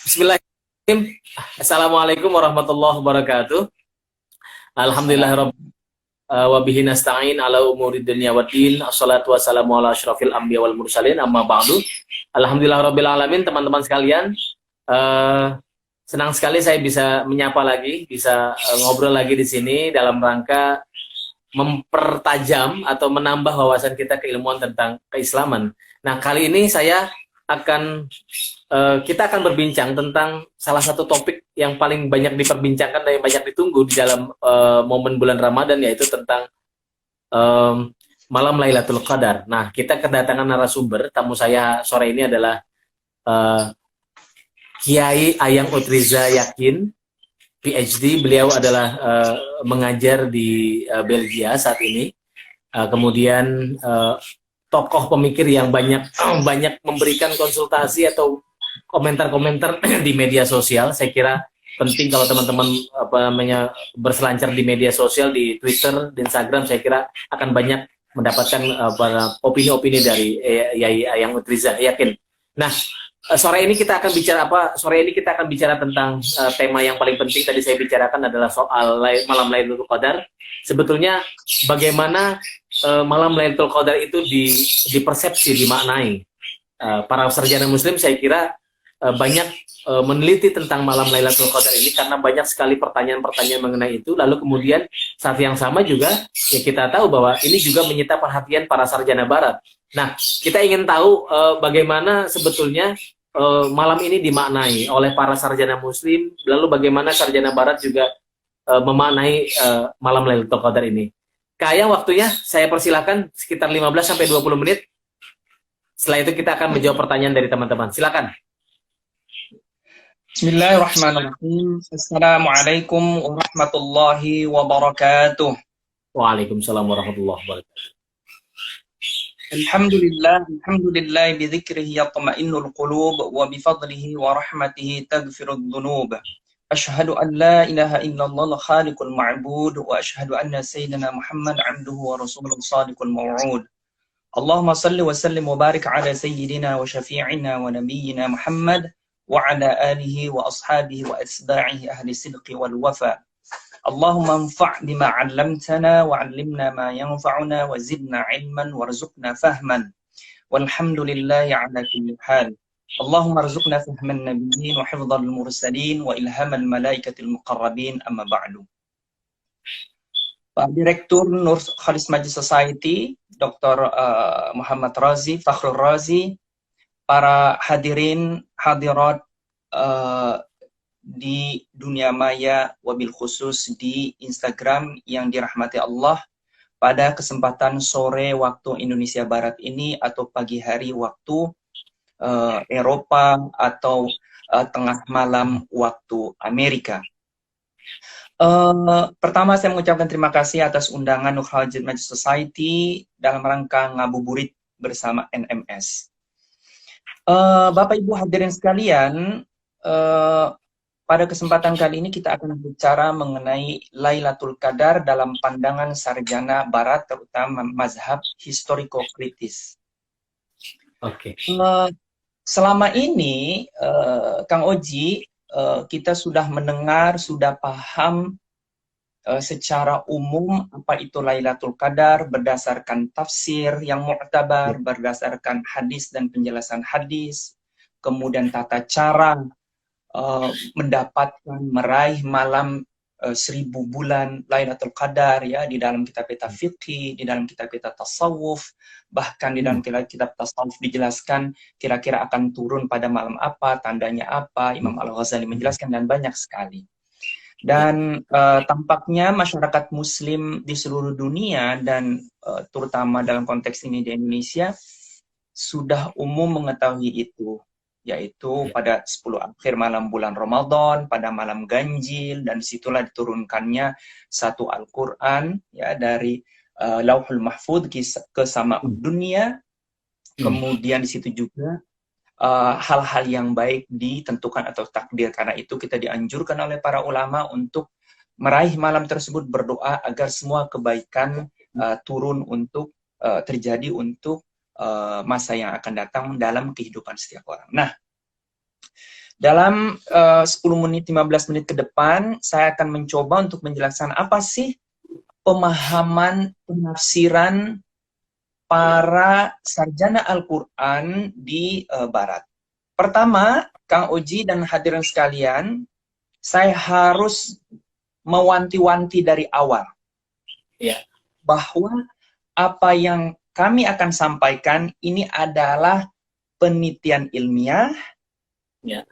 Bismillahirrahmanirrahim. Assalamualaikum warahmatullahi wabarakatuh. Salam. Alhamdulillah wa bihi nasta'in ala umuri dunya waddin. Assalatu wassalamu ala asyrafil anbiya wal mursalin amma ba'du. Alhamdulillah rabbil alamin, teman-teman sekalian. Eh, Senang sekali saya bisa menyapa lagi, bisa ngobrol lagi di sini dalam rangka mempertajam atau menambah wawasan kita keilmuan tentang keislaman. Nah, kali ini kita akan berbincang tentang salah satu topik yang paling banyak diperbincangkan dan yang banyak ditunggu di dalam momen bulan Ramadan, yaitu tentang um, malam Lailatul Qadar. Nah, kita kedatangan narasumber. Tamu saya sore ini adalah uh, Kiai Ayang Utriza Yakin, PhD. Beliau adalah mengajar di Belgia saat ini. Kemudian tokoh pemikir yang banyak banyak memberikan konsultasi atau komentar-komentar di media sosial. Saya kira penting kalau teman-teman berselancar di media sosial, di Twitter, di Instagram. Saya kira akan banyak mendapatkan opini-opini dari Yai Ayang Utriza Yakin. Nah, sore ini kita akan bicara apa? Sore ini kita akan bicara tentang tema yang paling penting tadi saya bicarakan adalah soal malam Lailatul Qadar. Sebetulnya bagaimana malam Lailatul Qadar itu dipersepsi, dimaknai. Para sarjana muslim saya kira banyak meneliti tentang malam Lailatul Qadar ini karena banyak sekali pertanyaan-pertanyaan mengenai itu. Lalu kemudian saat yang sama juga ya kita tahu bahwa ini juga menyita perhatian para sarjana barat. Nah, kita ingin tahu bagaimana sebetulnya malam ini dimaknai oleh para sarjana muslim, lalu bagaimana sarjana barat juga memaknai malam Lailatul Qadar ini. Kayang, waktunya saya persilakan sekitar 15 sampai 20 menit. Setelah itu kita akan menjawab pertanyaan dari teman-teman. Silakan. Bismillahirrahmanirrahim. Assalamualaikum warahmatullahi wabarakatuh. Waalaikumsalam warahmatullahi wabarakatuh. Alhamdulillah bidzikrihi yatma'innul qulub wa bifadlihi wa rahmatihi taghfirud dhunub. Asyhadu an la ilaha illallah khaliqul ma'bud wa asyhadu anna sayyidina Muhammad 'abduhu wa rasuluhu shadiqul maw'ud. Allahumma salli wa sallim wa barik ala sayyidina wa syafi'ina wa nabiyyina Muhammad wa ala alihi wa ashabihi wa atba'ihi ahli sidqi wal wafa. Allahumma anfa' bima 'allamtana wa 'allimna ma yanfa'una wa zidna 'ilman warzuqna fahman. Walhamdulillahi 'ala kulli hal. Allahumma arzuqna fahman nabiyyin wa hifdzal mursalin wa ilhamal malaikatil muqarrabin, amma ba'du. Pak Direktur Nur Khalis Majlis Society, Dr. Muhammad Razi, Fakhrul Razi, para hadirin hadirat di dunia maya, wabil khusus di Instagram yang dirahmati Allah, pada kesempatan sore waktu Indonesia Barat ini atau pagi hari waktu Eropa atau tengah malam waktu Amerika. Pertama saya mengucapkan terima kasih atas undangan Nur Khalis Majlis Society dalam rangka ngabuburit bersama NMS. Bapak Ibu hadirin sekalian, pada kesempatan kali ini kita akan bicara mengenai Lailatul Qadar dalam pandangan sarjana barat, terutama mazhab historiko-kritis. Oke. Selama ini, Kang Oji, kita sudah mendengar, sudah paham secara umum apa itu Lailatul Qadar berdasarkan tafsir yang mu'tabar, berdasarkan hadis dan penjelasan hadis, kemudian tata cara mendapatkan meraih malam 1000 bulan Lailatul Qadar ya, di dalam kitab-kitab fiqih, di dalam kitab-kitab tasawuf, bahkan di dalam kitab tasawuf dijelaskan kira-kira akan turun pada malam apa, tandanya apa, Imam Al-Ghazali menjelaskan, dan banyak sekali. Dan tampaknya masyarakat muslim di seluruh dunia dan terutama dalam konteks ini di Indonesia sudah umum mengetahui itu, yaitu pada 10 akhir malam bulan Ramadan, pada malam ganjil, dan disitulah diturunkannya satu Al-Quran ya, dari Lauhul Mahfudz ke sama dunia. Kemudian di situ juga hal-hal yang baik ditentukan atau takdir. Karena itu kita dianjurkan oleh para ulama untuk meraih malam tersebut, berdoa agar semua kebaikan turun untuk terjadi untuk masa yang akan datang dalam kehidupan setiap orang. Nah, Dalam 10 menit, 15 menit ke depan, saya akan mencoba untuk menjelaskan apa sih pemahaman penafsiran para sarjana Al-Quran di Barat. Pertama, Kang Oji dan hadirin sekalian, saya harus mewanti-wanti dari awal. Ya. Bahwa apa yang kami akan sampaikan ini adalah penelitian ilmiah Ya.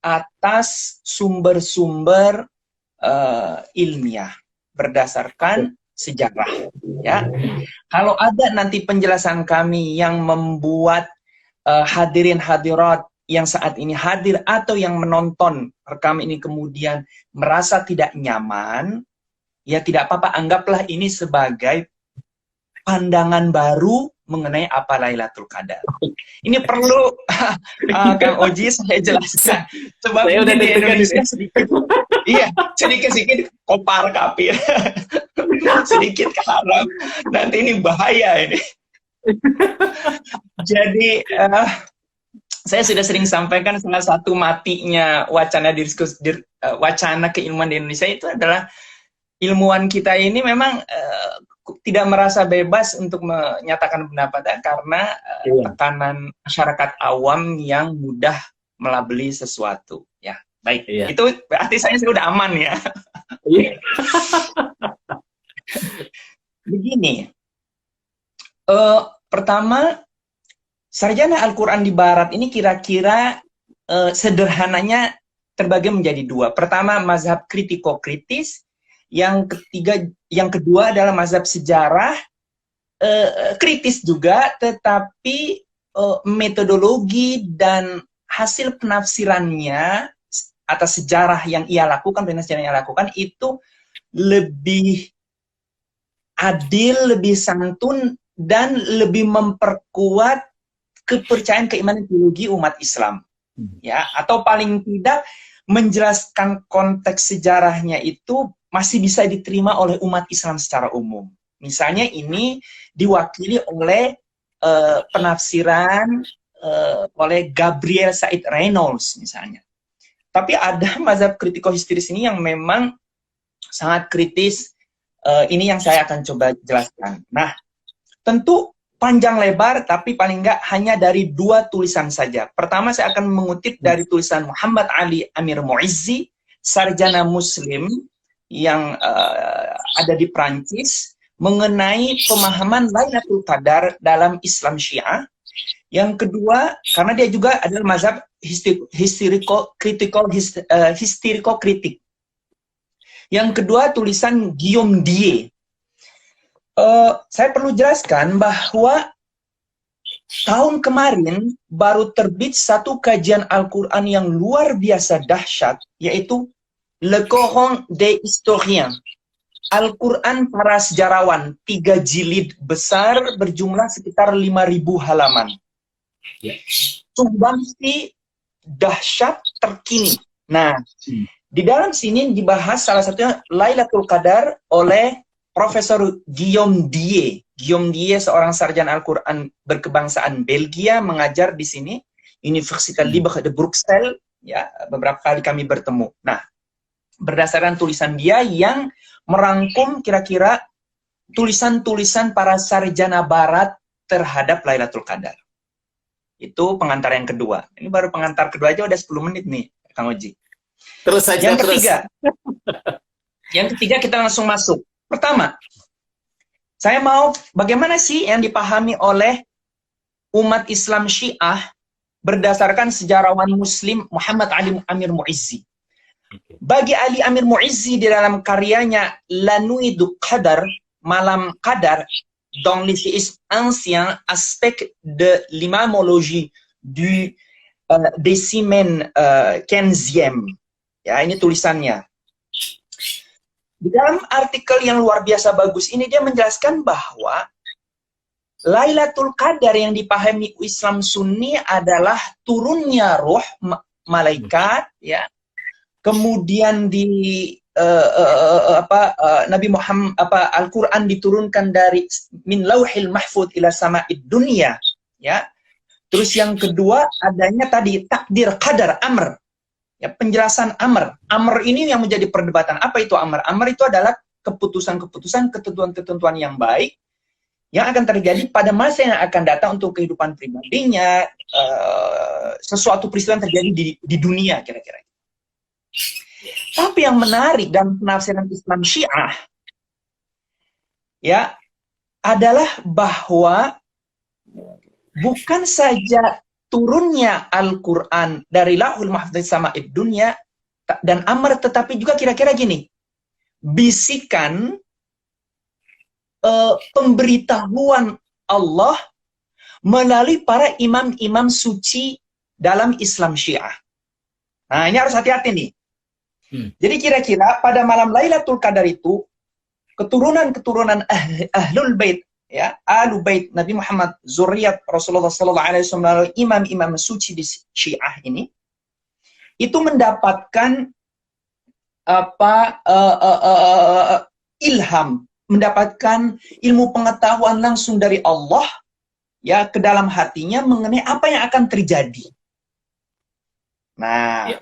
atas sumber-sumber ilmiah berdasarkan sejarah. Ya, kalau ada nanti penjelasan kami yang membuat hadirin hadirat yang saat ini hadir atau yang menonton rekam ini kemudian merasa tidak nyaman, ya tidak apa-apa, anggaplah ini sebagai pandangan baru mengenai apa Lailatul Qadar. Ini perlu Kang Oji saya jelaskan. Sebab Saya udah di Indonesia ini. sedikit, iya sedikit kopar kapir, sedikit haram. Nanti ini bahaya ini. Jadi saya sudah sering sampaikan salah satu matinya wacana wacana keilmuan di Indonesia itu adalah ilmuwan kita ini memang tidak merasa bebas untuk menyatakan pendapatnya karena tekanan masyarakat awam yang mudah melabeli sesuatu. Ya, baik. Itu berarti saya sudah aman ya. Begini, pertama, sarjana Al-Quran di Barat ini kira-kira sederhananya terbagi menjadi dua. Pertama, mazhab kritiko-kritis. Yang kedua adalah mazhab sejarah, kritis juga, tetapi metodologi dan hasil penafsirannya atas sejarah yang ia lakukan, penafsiran yang ia lakukan itu lebih adil, lebih santun, dan lebih memperkuat kepercayaan keimanan teologi umat Islam. Ya, atau paling tidak menjelaskan konteks sejarahnya itu masih bisa diterima oleh umat Islam secara umum. Misalnya ini diwakili oleh penafsiran oleh Gabriel Said Reynolds misalnya. Tapi ada mazhab kritiko-histeris ini yang memang sangat kritis. Ini yang saya akan coba jelaskan. Nah, tentu panjang lebar, tapi paling enggak hanya dari dua tulisan saja. Pertama, saya akan mengutip dari tulisan Muhammad Ali Amir Muizzi, sarjana Muslim yang ada di Prancis, mengenai pemahaman Lailatul Qadar dalam Islam Syiah. Yang kedua, karena dia juga adalah mazhab histeriko-kritik. Yang kedua, tulisan Guillaume Die. Saya perlu jelaskan bahwa tahun kemarin baru terbit satu kajian Al-Quran yang luar biasa dahsyat, yaitu Le Coran des Historiens, Al-Quran para sejarawan, 3 jilid besar berjumlah sekitar 5.000 halaman. Sumbangsi dahsyat terkini. Nah, di dalam sini dibahas salah satunya Lailatul Qadar oleh Profesor Guillaume Die. Guillaume Die seorang sarjana Al-Quran berkebangsaan Belgia, mengajar di sini, Universitas Libre de Bruxelles. Ya, beberapa kali kami bertemu. Nah, berdasarkan tulisan dia yang merangkum kira-kira tulisan-tulisan para sarjana Barat terhadap Lailatul Qadar. Itu pengantar yang kedua. Ini baru pengantar kedua aja udah 10 menit nih, Kang Oji. Terus saja. Yang ketiga kita langsung masuk. Pertama, saya mau bagaimana sih yang dipahami oleh umat Islam Syiah berdasarkan sejarawan Muslim Muhammad Ali Amir Muizzi. Bagi Ali Amir Muizzi di dalam karyanya La Nuit du Qadar, Malam Qadar, dans les anciens aspects de l'imamologie du décimen 15e. Ya, ini tulisannya. Di dalam artikel yang luar biasa bagus ini dia menjelaskan bahwa Lailatul Qadar yang dipahami Islam Sunni adalah turunnya roh malaikat, ya. Kemudian Nabi Muhammad Al-Qur'an diturunkan dari min lauhil mahfud ila sama'id dunya, ya. Terus yang kedua adanya tadi takdir qadar amr, Ya, penjelasan amr. Amr ini yang menjadi perdebatan. Apa itu amr? Amr itu adalah keputusan-keputusan, ketentuan-ketentuan yang baik yang akan terjadi pada masa yang akan datang untuk kehidupan pribadinya, sesuatu peristiwa yang terjadi di dunia kira-kira. Tapi yang menarik dalam penafsiran Islam Syiah ya adalah bahwa bukan saja turunnya Al-Quran dari Lauhul Mahfuz sama'id dunya dan amr, tetapi juga kira-kira gini, bisikan pemberitahuan Allah melalui para imam-imam suci dalam Islam Syiah. Nah, ini harus hati-hati nih. Jadi kira-kira pada malam Lailatul Qadar itu keturunan-keturunan Ahlul Bait ya, Ahlul Bait Nabi Muhammad, zuriat Rasulullah sallallahu alaihi wasallam, imam-imam suci di Syiah ini itu mendapatkan ilham, mendapatkan ilmu pengetahuan langsung dari Allah ya ke dalam hatinya mengenai apa yang akan terjadi. Nah,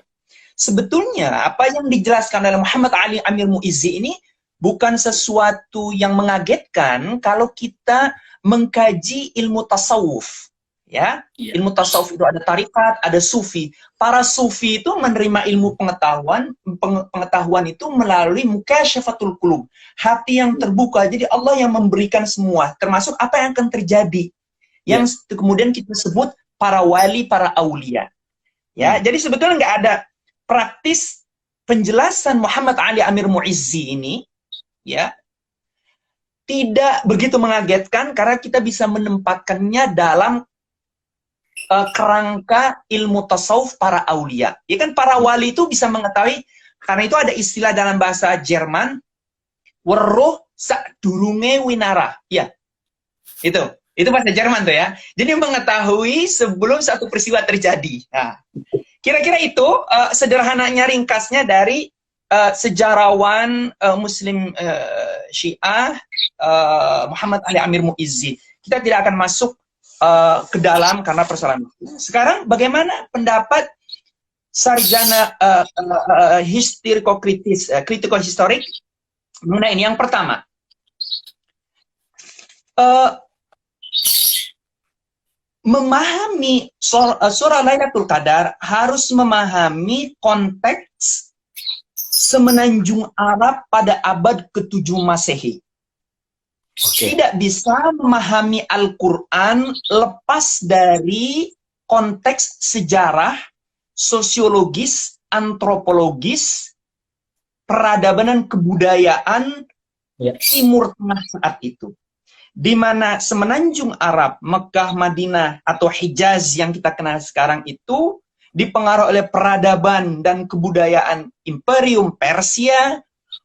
sebetulnya apa yang dijelaskan oleh Muhammad Ali Amir Muizzi ini bukan sesuatu yang mengagetkan kalau kita mengkaji ilmu tasawuf. Ya, ilmu tasawuf itu ada tarikat, ada sufi. Para sufi itu menerima ilmu pengetahuan itu melalui mukasyafatul qulub, hati yang terbuka. Jadi Allah yang memberikan semua, termasuk apa yang akan terjadi. Yang kemudian kita sebut para wali, para aulia. Ya, jadi sebetulnya nggak ada praktis penjelasan Muhammad Ali Amir Muizzi ini, ya, tidak begitu mengagetkan karena kita bisa menempatkannya dalam kerangka ilmu tasawuf para aulia. Ya kan, para wali itu bisa mengetahui, karena itu ada istilah dalam bahasa Jerman, weruh sadurunge winara. Ya, itu bahasa Jerman tuh ya. Jadi mengetahui sebelum satu peristiwa terjadi. Nah, kira-kira itu sederhananya, ringkasnya dari sejarawan Muslim Syiah Muhammad Ali Amir Muizzi. Kita tidak akan masuk ke dalam karena persoalan itu. Sekarang bagaimana pendapat sarjana critical historic mengenai ini? Yang pertama, memahami surah Lailatul Qadar harus memahami konteks semenanjung Arab pada abad ke-7 Masehi. Tidak bisa memahami Al-Quran lepas dari konteks sejarah, sosiologis, antropologis, peradaban dan kebudayaan Timur Tengah saat itu. Di mana semenanjung Arab, Mekah, Madinah, atau Hijaz yang kita kenal sekarang itu dipengaruhi oleh peradaban dan kebudayaan Imperium Persia,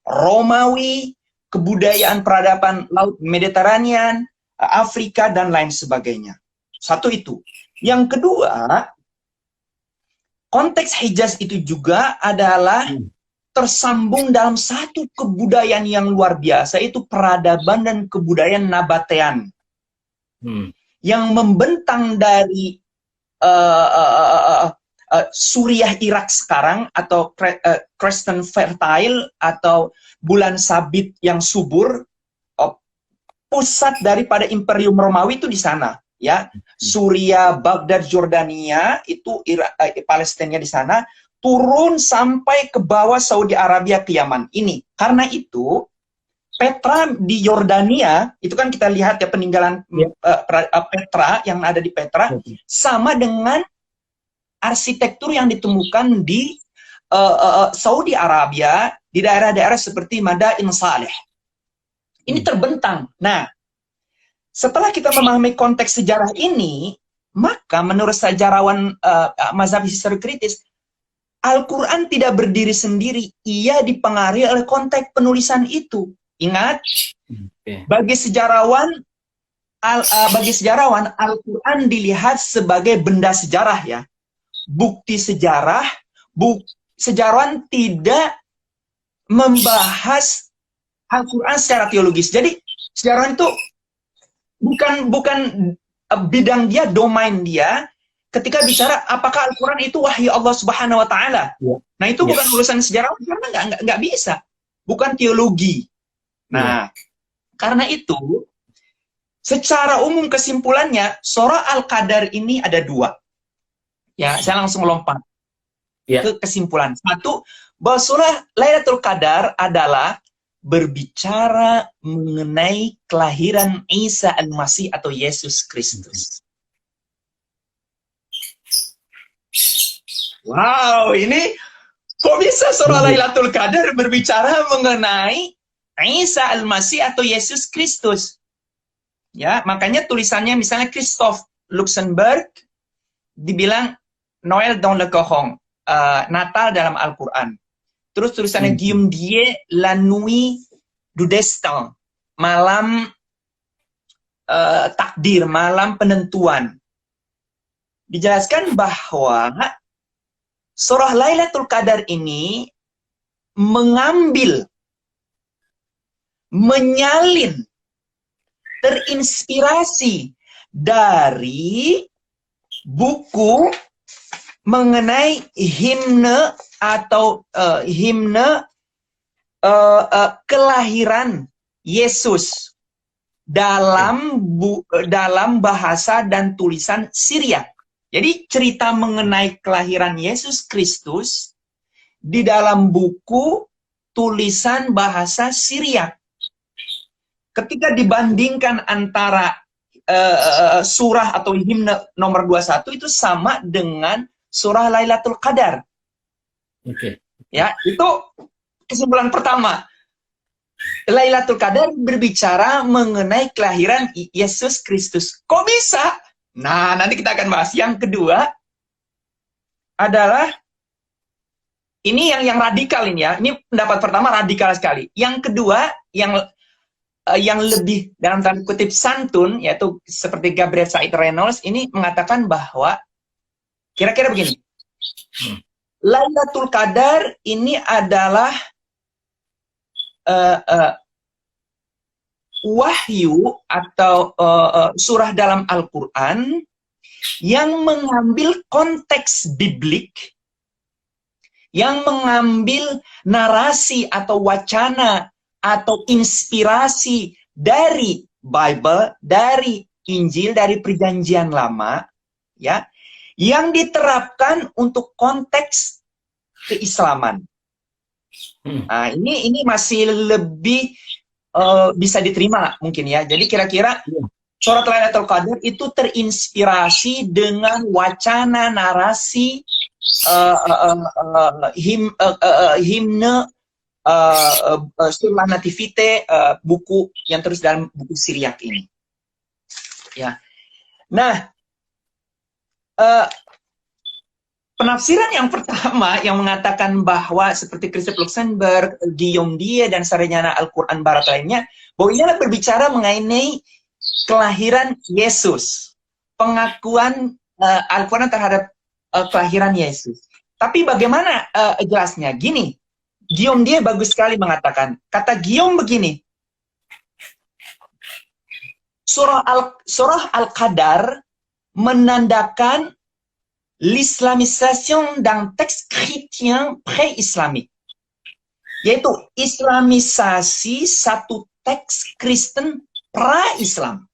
Romawi, kebudayaan peradaban Laut Mediterranean, Afrika, dan lain sebagainya. Satu itu. Yang kedua, konteks Hijaz itu juga adalah tersambung dalam satu kebudayaan yang luar biasa, itu peradaban dan kebudayaan Nabatean. Yang membentang dari Suriah Irak sekarang, atau Crescent Fertile, atau bulan sabit yang subur, pusat daripada Imperium Romawi itu di sana, ya. Suriah, Baghdad, Jordania, itu Palestina di sana, turun sampai ke bawah Saudi Arabia ke Yaman. Ini karena itu Petra di Yordania itu kan kita lihat ya peninggalan Petra yang ada di Petra sama dengan arsitektur yang ditemukan di Saudi Arabia, di daerah-daerah seperti Madain Saleh. Ini terbentang. Nah, setelah kita memahami konteks sejarah ini, maka menurut sejarawan mazhab histori kritis, Al-Quran tidak berdiri sendiri. Ia dipengaruhi oleh konteks penulisan itu. Ingat, bagi sejarawan Al-Quran dilihat sebagai benda sejarah, ya. Bukti sejarah, sejarawan tidak membahas Al-Quran secara teologis. Jadi sejarawan itu bukan bidang dia, domain dia. ketika bicara apakah Al-Quran itu wahyu Allah Subhanahu wa Ta'ala. Ya. Nah, itu Ya. bukan urusan sejarah, karena nggak bisa. Bukan teologi. Nah, karena itu, secara umum kesimpulannya, surah Al-Qadar ini ada dua. Ya, saya langsung lompat ke kesimpulan. Satu, bahwa surah Lailatul Qadar adalah berbicara mengenai kelahiran Isa Al-Masih atau Yesus Kristus. Wow, ini kok bisa surah Lailatul Qadar berbicara mengenai Isa Al-Masih atau Yesus Kristus? Ya, makanya tulisannya misalnya Christophe Luxemburg dibilang Noël dans le Coran, Natal dalam Al-Quran. Terus tulisannya Guillaume Die, La Nuit du Destin, malam takdir, malam penentuan. Dijelaskan bahwa surah Lailatul Qadar ini mengambil, menyalin, terinspirasi dari buku mengenai himne atau himne kelahiran Yesus dalam bahasa dan tulisan Syriak. Jadi cerita mengenai kelahiran Yesus Kristus di dalam buku tulisan bahasa Syriak. Ketika dibandingkan antara surah atau himne nomor 21 itu sama dengan surah Lailatul Qadar. Oke. Ya, itu kesimpulan pertama. Lailatul Qadar berbicara mengenai kelahiran Yesus Kristus. Kok bisa? Nah, nanti kita akan bahas. Yang kedua adalah ini yang radikal ini ya. Ini pendapat pertama radikal sekali. Yang kedua yang lebih dalam tanda kutip santun, yaitu seperti Gabriel Said Reynolds ini mengatakan bahwa kira-kira begini. Lailatul Qadar ini adalah wahyu atau surah dalam Al-Quran yang mengambil konteks biblik, yang mengambil narasi atau wacana atau inspirasi dari Bible, dari Injil, dari Perjanjian Lama, ya, yang diterapkan untuk konteks keislaman. Nah, ini masih lebih bisa diterima mungkin ya. Jadi kira-kira surat Lailatul Qadar itu terinspirasi dengan wacana, narasi, himne, surah Nativite, buku yang terus dalam buku Syriak ini. Ya. Nah, penafsiran yang pertama yang mengatakan bahwa seperti Christophe Luxemburg, Guillaume Die, dan Sarjana Al-Quran Barat lainnya, bahwa ini adalah berbicara mengenai kelahiran Yesus, pengakuan Al-Quran terhadap kelahiran Yesus. Tapi bagaimana jelasnya? Gini, Guillaume Die bagus sekali mengatakan, kata Guillaume begini, surah Al-Qadar menandakan l'islamisation d'un texte chrétien pré-islamique, yaitu islamisasi satu teks Kristen pra-Islam.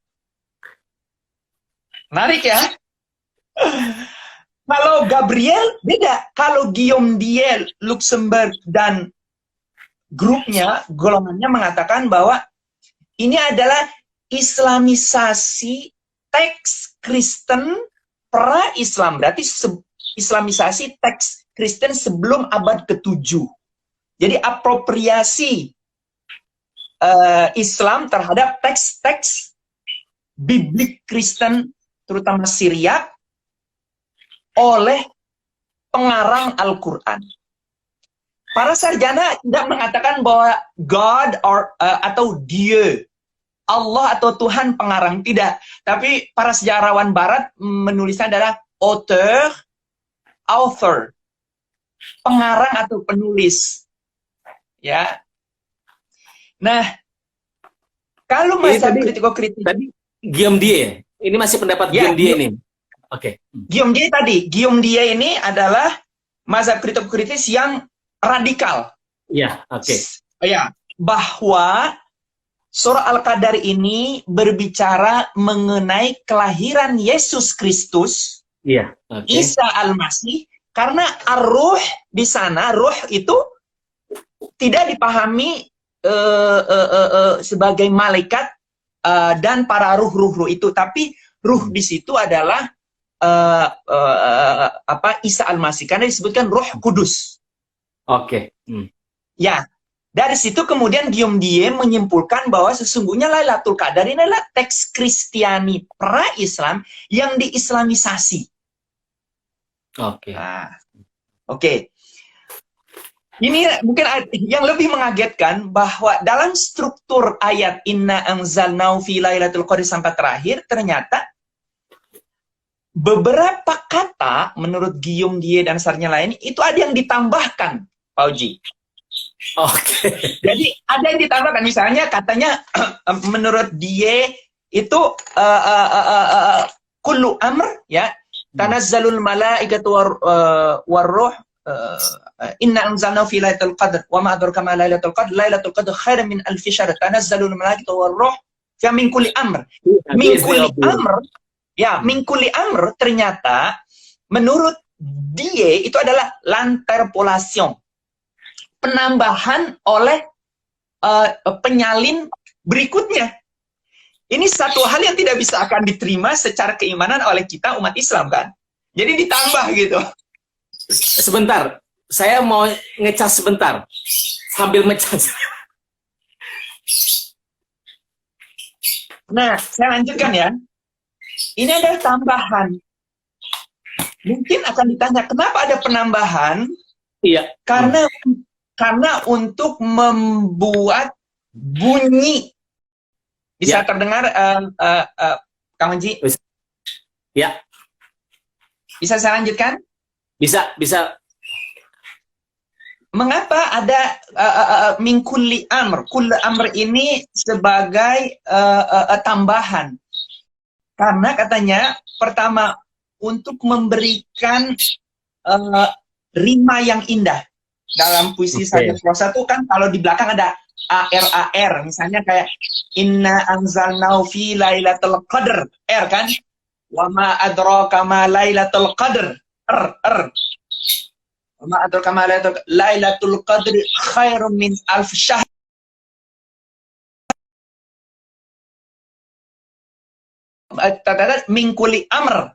Menarik ya? Kalau Gabriel beda. Kalau Guillaume Die, Luxemburg, dan grupnya, golongannya mengatakan bahwa ini adalah islamisasi teks Kristen pra-Islam. Berarti islamisasi teks Kristen sebelum abad ke-7. Jadi apropriasi Islam terhadap teks-teks biblik Kristen, terutama Syriak, oleh pengarang Al-Quran. Para sarjana tidak mengatakan bahwa God atau Dieu, Allah atau Tuhan pengarang, tidak. Tapi para sejarawan Barat menulisnya adalah author, pengarang atau penulis. Ya. Nah, kalau masa kritiko-kritik tadi Guillaume Die, ini masih pendapat ya, Guillaume Die nih. Oke. Guillaume Dia ini adalah mazhab kritis yang radikal. Iya, oke. Ya, bahwa surah Al-Qadar ini berbicara mengenai kelahiran Yesus Kristus, Iya, oke. Isa Al-Masih, karena ar-ruh di sana, ruh itu tidak dipahami sebagai malaikat dan para ruh-ruh itu, tapi ruh di situ adalah Isa Al-Masih, karena disebutkan Roh Kudus. Oke. Ya, dari situ kemudian Guillaume Die menyimpulkan bahwa sesungguhnya Lailatul Qadar ini adalah teks Kristiani pra-Islam yang diislamisasi. Oke. Nah, oke. Ini mungkin yang lebih mengagetkan bahwa dalam struktur ayat Inna anzalnahu fi Lailatul Qadar sampai terakhir, ternyata beberapa kata menurut Guillaume Die dan sarnya lain itu ada yang ditambahkan, Pak Uji. Oke. Jadi ada yang ditambahkan, misalnya katanya menurut Die itu kullu amr, ya, tanazzalul malaikatu warruh, inna anzalnahu fi lailatul qadr wa ma adraka ma lailatul qadr khairan min alfi syahr, tanazzalul malaikatu warruh fi min kulli amr. Min kulli amr, ya, min kulli amr ternyata menurut dia itu adalah l'interpolation, penambahan oleh penyalin berikutnya. Ini satu hal yang tidak bisa akan diterima secara keimanan oleh kita umat Islam, kan? Jadi ditambah gitu. Sebentar, saya mau ngecas sebentar sambil ngecas. Nah, saya lanjutkan ya. Ini adalah tambahan. Mungkin akan ditanya, kenapa ada penambahan? Iya. Karena untuk membuat bunyi. Bisa Ya. terdengar, Kang Manji? Ya. Bisa saya lanjutkan? Bisa. Mengapa ada min kulli amr? Kulli amr ini sebagai tambahan. Karena katanya, pertama, untuk memberikan rima yang indah. Dalam puisi Saja Prosa itu kan kalau di belakang ada AR, misalnya kayak Inna anzalnahu fi Lailatul Qadr, R kan? Wa ma adraka ma Lailatul Qadr, R. Wa ma adraka ma Lailatul Qadr khairum min alf syahr. Min kulli amr.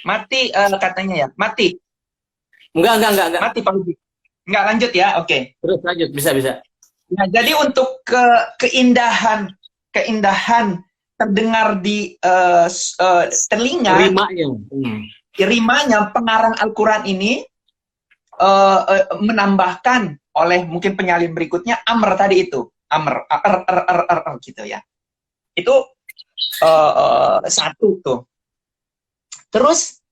Mati katanya ya, mati. Enggak. Mati Pak Budi. Enggak, lanjut ya, oke. Terus lanjut, bisa. Nah, jadi untuk keindahan terdengar di telinga, rimanya pengarang Al-Quran ini menambahkan oleh mungkin penyalin berikutnya amr tadi itu, amr, gitu ya. Itu satu tuh. Terus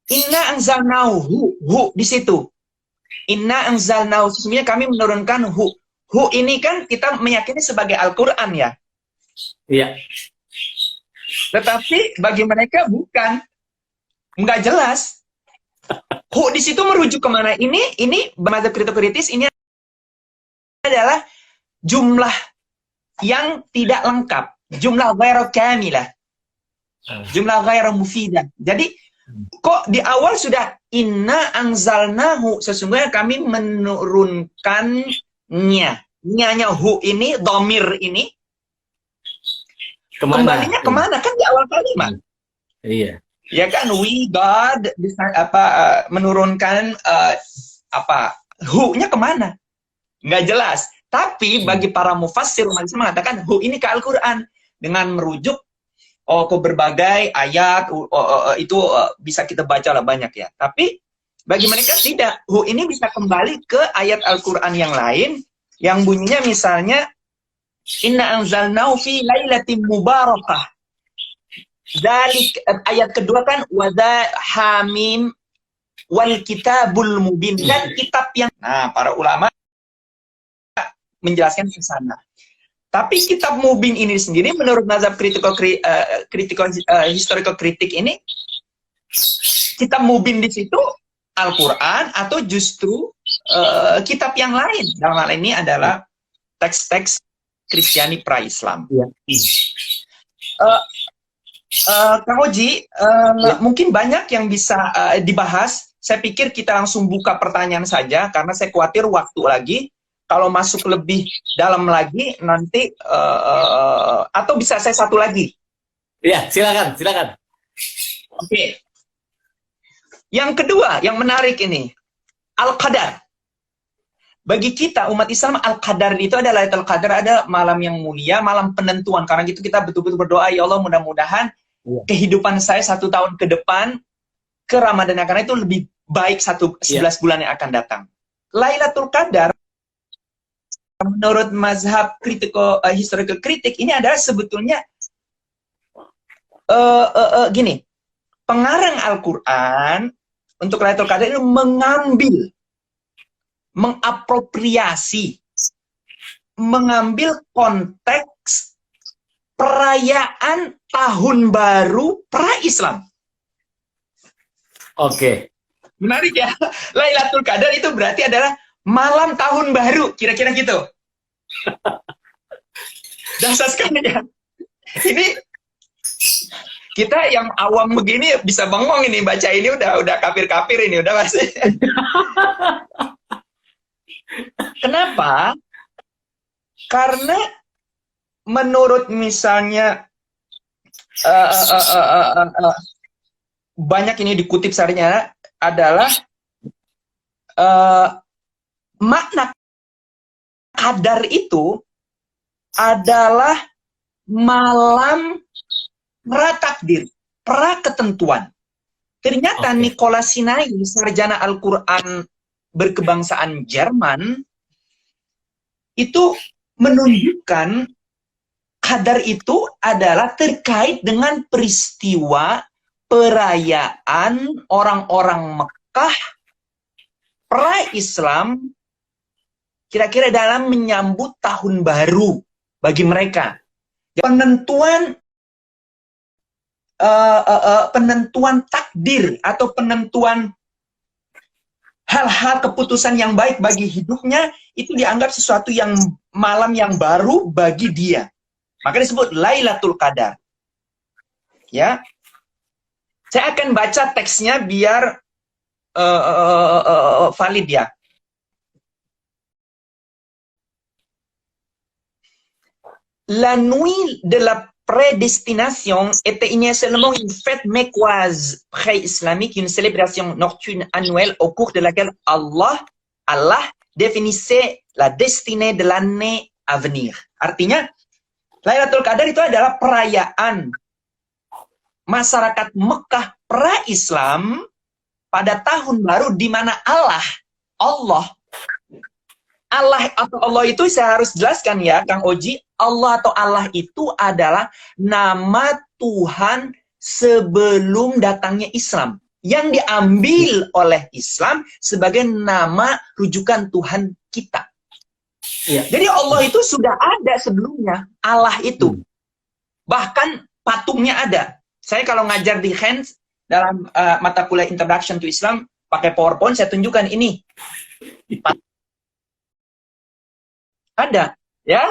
inna anzalnahu, hu di situ. Inna anzalnahu, sesungguhnya kami menurunkan hu. Hu ini kan kita meyakini sebagai Al-Qur'an ya. Iya. Tetapi bagi mereka bukan. Enggak jelas. Hu di situ merujuk kemana? Ini mazhab kritis ini adalah jumlah yang tidak lengkap. Jumlah ghairu kamilah. Jumlah ghairu mufidah. Jadi kok di awal sudah inna anzalnahu, sesungguhnya kami menurunkannya. Nyanya hu ini, domir ini, kembalinya kemana? Kan di awal kalimat. Iya. Ya kan, we God bisa menurunkan hu-nya kemana? Nggak jelas. Tapi bagi para mufassir mengatakan hu ini ke Al-Quran dengan merujuk ke berbagai ayat itu bisa kita baca lah banyak ya. Tapi bagi mereka tidak. Hu ini bisa kembali ke ayat Al-Quran yang lain yang bunyinya misalnya inna anzalnahu fi lailatin mubarakah. Dalik ayat kedua kan wada hamim wal kitabul mubin, dan kitab yang para ulama menjelaskan ke sana. Tapi kitab Mubin ini sendiri menurut mazhab historical kritik ini, kitab Mubin di situ Al-Quran atau justru kitab yang lain. Dalam hal ini adalah teks-teks Kristiani pra-Islam. Ya. Kang Oji, mungkin banyak yang bisa dibahas. Saya pikir kita langsung buka pertanyaan saja, karena saya khawatir waktu lagi. Kalau masuk lebih dalam lagi, nanti, atau bisa saya satu lagi? Iya, silakan, silakan. Oke. Yang kedua, yang menarik ini, Al-Qadar. Bagi kita, umat Islam, Al-Qadar itu adalah Lailatul Qadar, ada malam yang mulia, malam penentuan. Karena gitu kita betul-betul berdoa, ya Allah mudah-mudahan kehidupan saya 1 tahun ke depan, ke Ramadan yang akan itu lebih baik 11 bulan yang akan datang. Lailatul Qadar, menurut mazhab historical kritik, ini adalah sebetulnya gini, pengarang Al-Quran untuk Lailatul Qadar itu mengambil konteks perayaan tahun baru pra-Islam. Oke. Menarik ya. Lailatul Qadar itu berarti adalah malam tahun baru, kira-kira gitu. Dasar sekali ya. Ini kita yang awam begini bisa bengong ini, baca ini udah kafir-kafir ini, udah pasti. Kenapa? Karena menurut misalnya banyak ini dikutip sarinya adalah makna Qadar itu adalah malam pra-takdir, pra-ketentuan. Ternyata Nicholas Sinai, sarjana Al-Quran berkebangsaan Jerman, itu menunjukkan Qadar itu adalah terkait dengan peristiwa perayaan orang-orang Mekah pra-Islam, kira-kira dalam menyambut tahun baru bagi mereka. Penentuan takdir atau penentuan hal-hal keputusan yang baik bagi hidupnya itu dianggap sesuatu yang malam yang baru bagi dia. Maka disebut Lailatul Qadar. Ya. Saya akan baca teksnya biar valid ya. La nuit de la prédestination était initialement une fête mécoise pré-islamique, une célébration nocturne annuelle au cours de laquelle Allah définissait la destinée de l'année à venir. Artinya, Lailatul Qadar itu adalah perayaan masyarakat Mekah pra-Islam pada tahun baru di mana Allah atau Allah itu saya harus jelaskan ya, Kang Oji, Allah atau Allah itu adalah nama Tuhan sebelum datangnya Islam, yang diambil oleh Islam sebagai nama rujukan Tuhan kita. Ya. Jadi Allah itu sudah ada sebelumnya, Allah itu. Bahkan patungnya ada. Saya kalau ngajar di Hands dalam mata kuliah Introduction to Islam, pakai PowerPoint, saya tunjukkan ini. Ada, ya.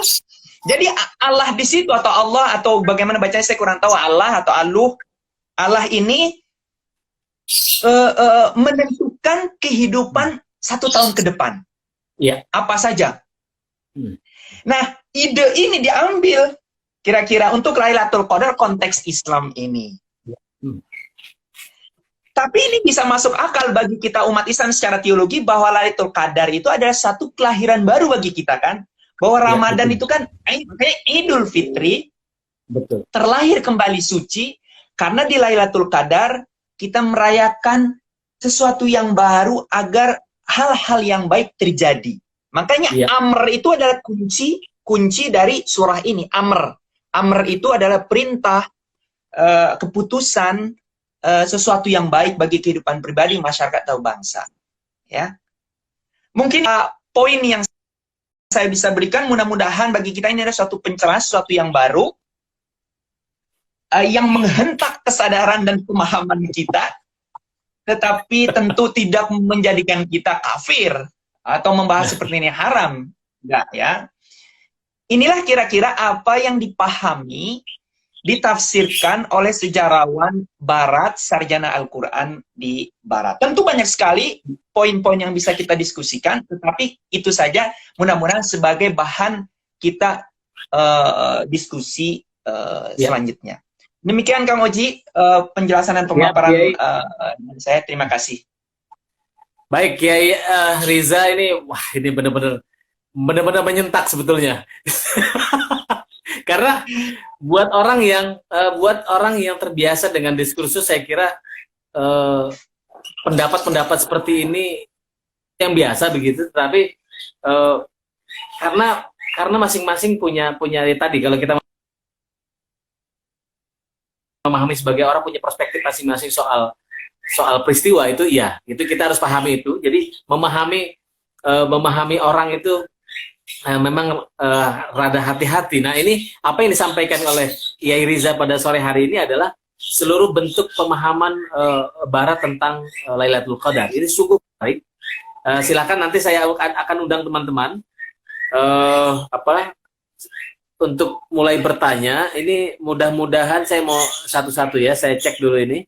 Jadi Allah di situ atau Allah atau bagaimana bacanya saya kurang tahu, Allah atau Allah ini menentukan kehidupan 1 tahun ke depan. Ya. Apa saja. Nah, ide ini diambil kira-kira untuk Lailatul Qadar konteks Islam ini. Tapi ini bisa masuk akal bagi kita umat Islam secara teologi bahwa Lailatul Qadar itu adalah satu kelahiran baru bagi kita kan. Bahwa Ramadan itu kan Idul Fitri, betul. Terlahir kembali suci, karena di Lailatul Qadar kita merayakan sesuatu yang baru agar hal-hal yang baik terjadi. Makanya Amr itu adalah kunci dari surah ini. Amr itu adalah perintah, keputusan, sesuatu yang baik bagi kehidupan pribadi, masyarakat atau bangsa. Ya, mungkin poin yang saya bisa berikan, mudah-mudahan bagi kita ini adalah suatu pencerahan, suatu yang baru, yang menghentak kesadaran dan pemahaman kita, tetapi tentu tidak menjadikan kita kafir atau membahas seperti ini haram. Enggak ya. Inilah kira-kira apa yang dipahami, ditafsirkan oleh sejarawan Barat, sarjana Al-Quran di Barat. Tentu banyak sekali poin-poin yang bisa kita diskusikan, tetapi itu saja mudah-mudahan sebagai bahan kita diskusi selanjutnya. Demikian Kang Oji, penjelasan dan pemaparan dari saya. Terima kasih. Baik, Kiai Riza, ini wah, ini benar-benar menyentak sebetulnya. Karena buat orang yang terbiasa dengan diskursus, saya kira pendapat-pendapat seperti ini yang biasa begitu. Tapi karena masing-masing punya tadi, kalau kita memahami sebagai orang punya perspektif masing-masing soal peristiwa itu, ya itu kita harus pahami itu. Jadi memahami orang itu memang rada hati-hati. Nah, ini apa yang disampaikan oleh Kiai Riza pada sore hari ini adalah seluruh bentuk pemahaman Barat tentang Lailatul Qadar. Ini sungguh baik. Silakan nanti saya akan undang teman-teman untuk mulai bertanya. Ini mudah-mudahan saya mau satu-satu ya. Saya cek dulu ini.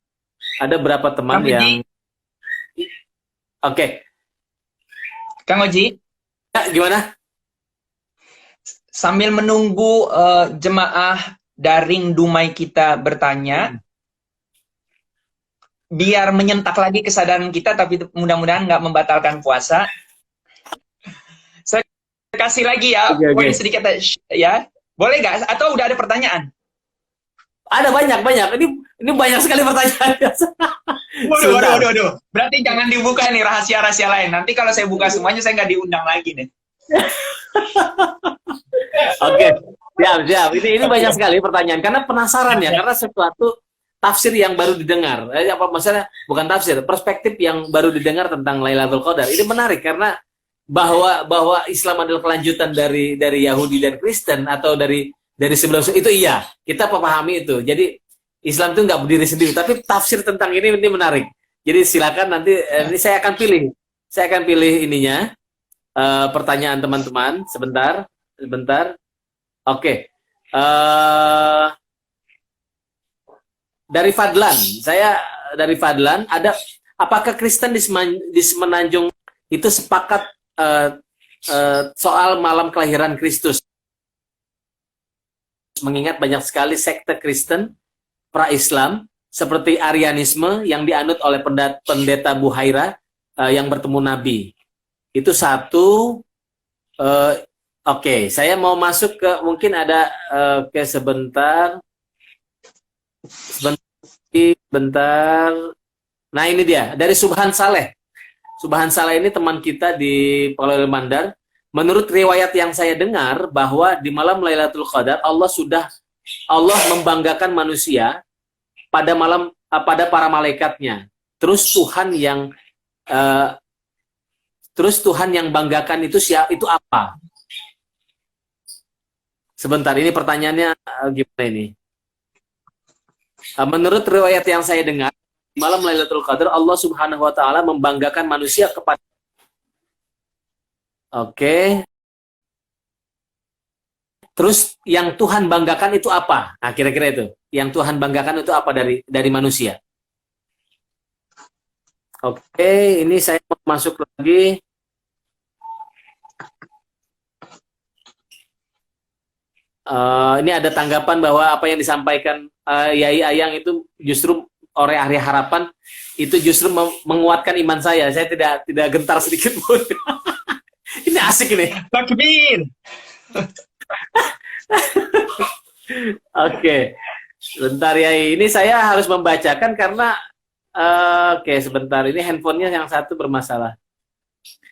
Ada berapa teman yang Oke. Kang Oji. Ya, gimana? Sambil menunggu jemaah daring Dumai kita bertanya, biar menyentak lagi kesadaran kita, tapi mudah-mudahan nggak membatalkan puasa. Saya kasih lagi ya, poin sedikit ya. Boleh nggak? Atau udah ada pertanyaan? Ada banyak. Ini banyak sekali pertanyaan. Waduh. Berarti jangan dibuka nih rahasia-rahasia lain. Nanti kalau saya buka semuanya, saya nggak diundang lagi nih. Oke, siap. Ini banyak sekali pertanyaan karena penasaran ya, karena sesuatu tafsir yang baru didengar. Maksudnya bukan tafsir, perspektif yang baru didengar tentang Lailatul Qadar. Ini menarik karena bahwa Islam adalah kelanjutan dari Yahudi dan Kristen atau dari sebelum itu, iya, kita memahami itu. Jadi Islam itu nggak berdiri sendiri, tapi tafsir tentang ini menarik. Jadi silakan nanti ini saya akan pilih ininya. Pertanyaan teman-teman sebentar. Oke. Dari Fadlan, ada apakah Kristen di Semenanjung itu sepakat soal malam kelahiran Kristus? Mengingat banyak sekali sekte Kristen pra-Islam seperti Arianisme yang dianut oleh pendeta Buhaira yang bertemu Nabi. Itu satu. Oke, saya mau masuk ke mungkin ada sebentar. Nah, ini dia dari Subhan Saleh. Subhan Saleh ini teman kita di Pulau Mandar. Menurut riwayat yang saya dengar bahwa di malam Lailatul Qadar Allah membanggakan manusia pada para malaikatnya. Terus Tuhan yang banggakan itu apa? Sebentar, ini pertanyaannya gimana ini? Menurut riwayat yang saya dengar, malam Lailatul Qadar Allah Subhanahu wa taala membanggakan manusia kepada. Oke. Terus yang Tuhan banggakan itu apa? Nah, kira-kira itu. Yang Tuhan banggakan itu apa dari manusia? Oke, ini saya mau masuk lagi. Ini ada tanggapan bahwa apa yang disampaikan Yai Ayang itu justru oleh Arya Harapan itu justru menguatkan iman saya. Saya tidak gentar sedikit pun. Ini asik ini. Takbir. Oke. Sebentar Yai. Ini saya harus membacakan karena oke, sebentar. Ini handphonenya yang satu bermasalah.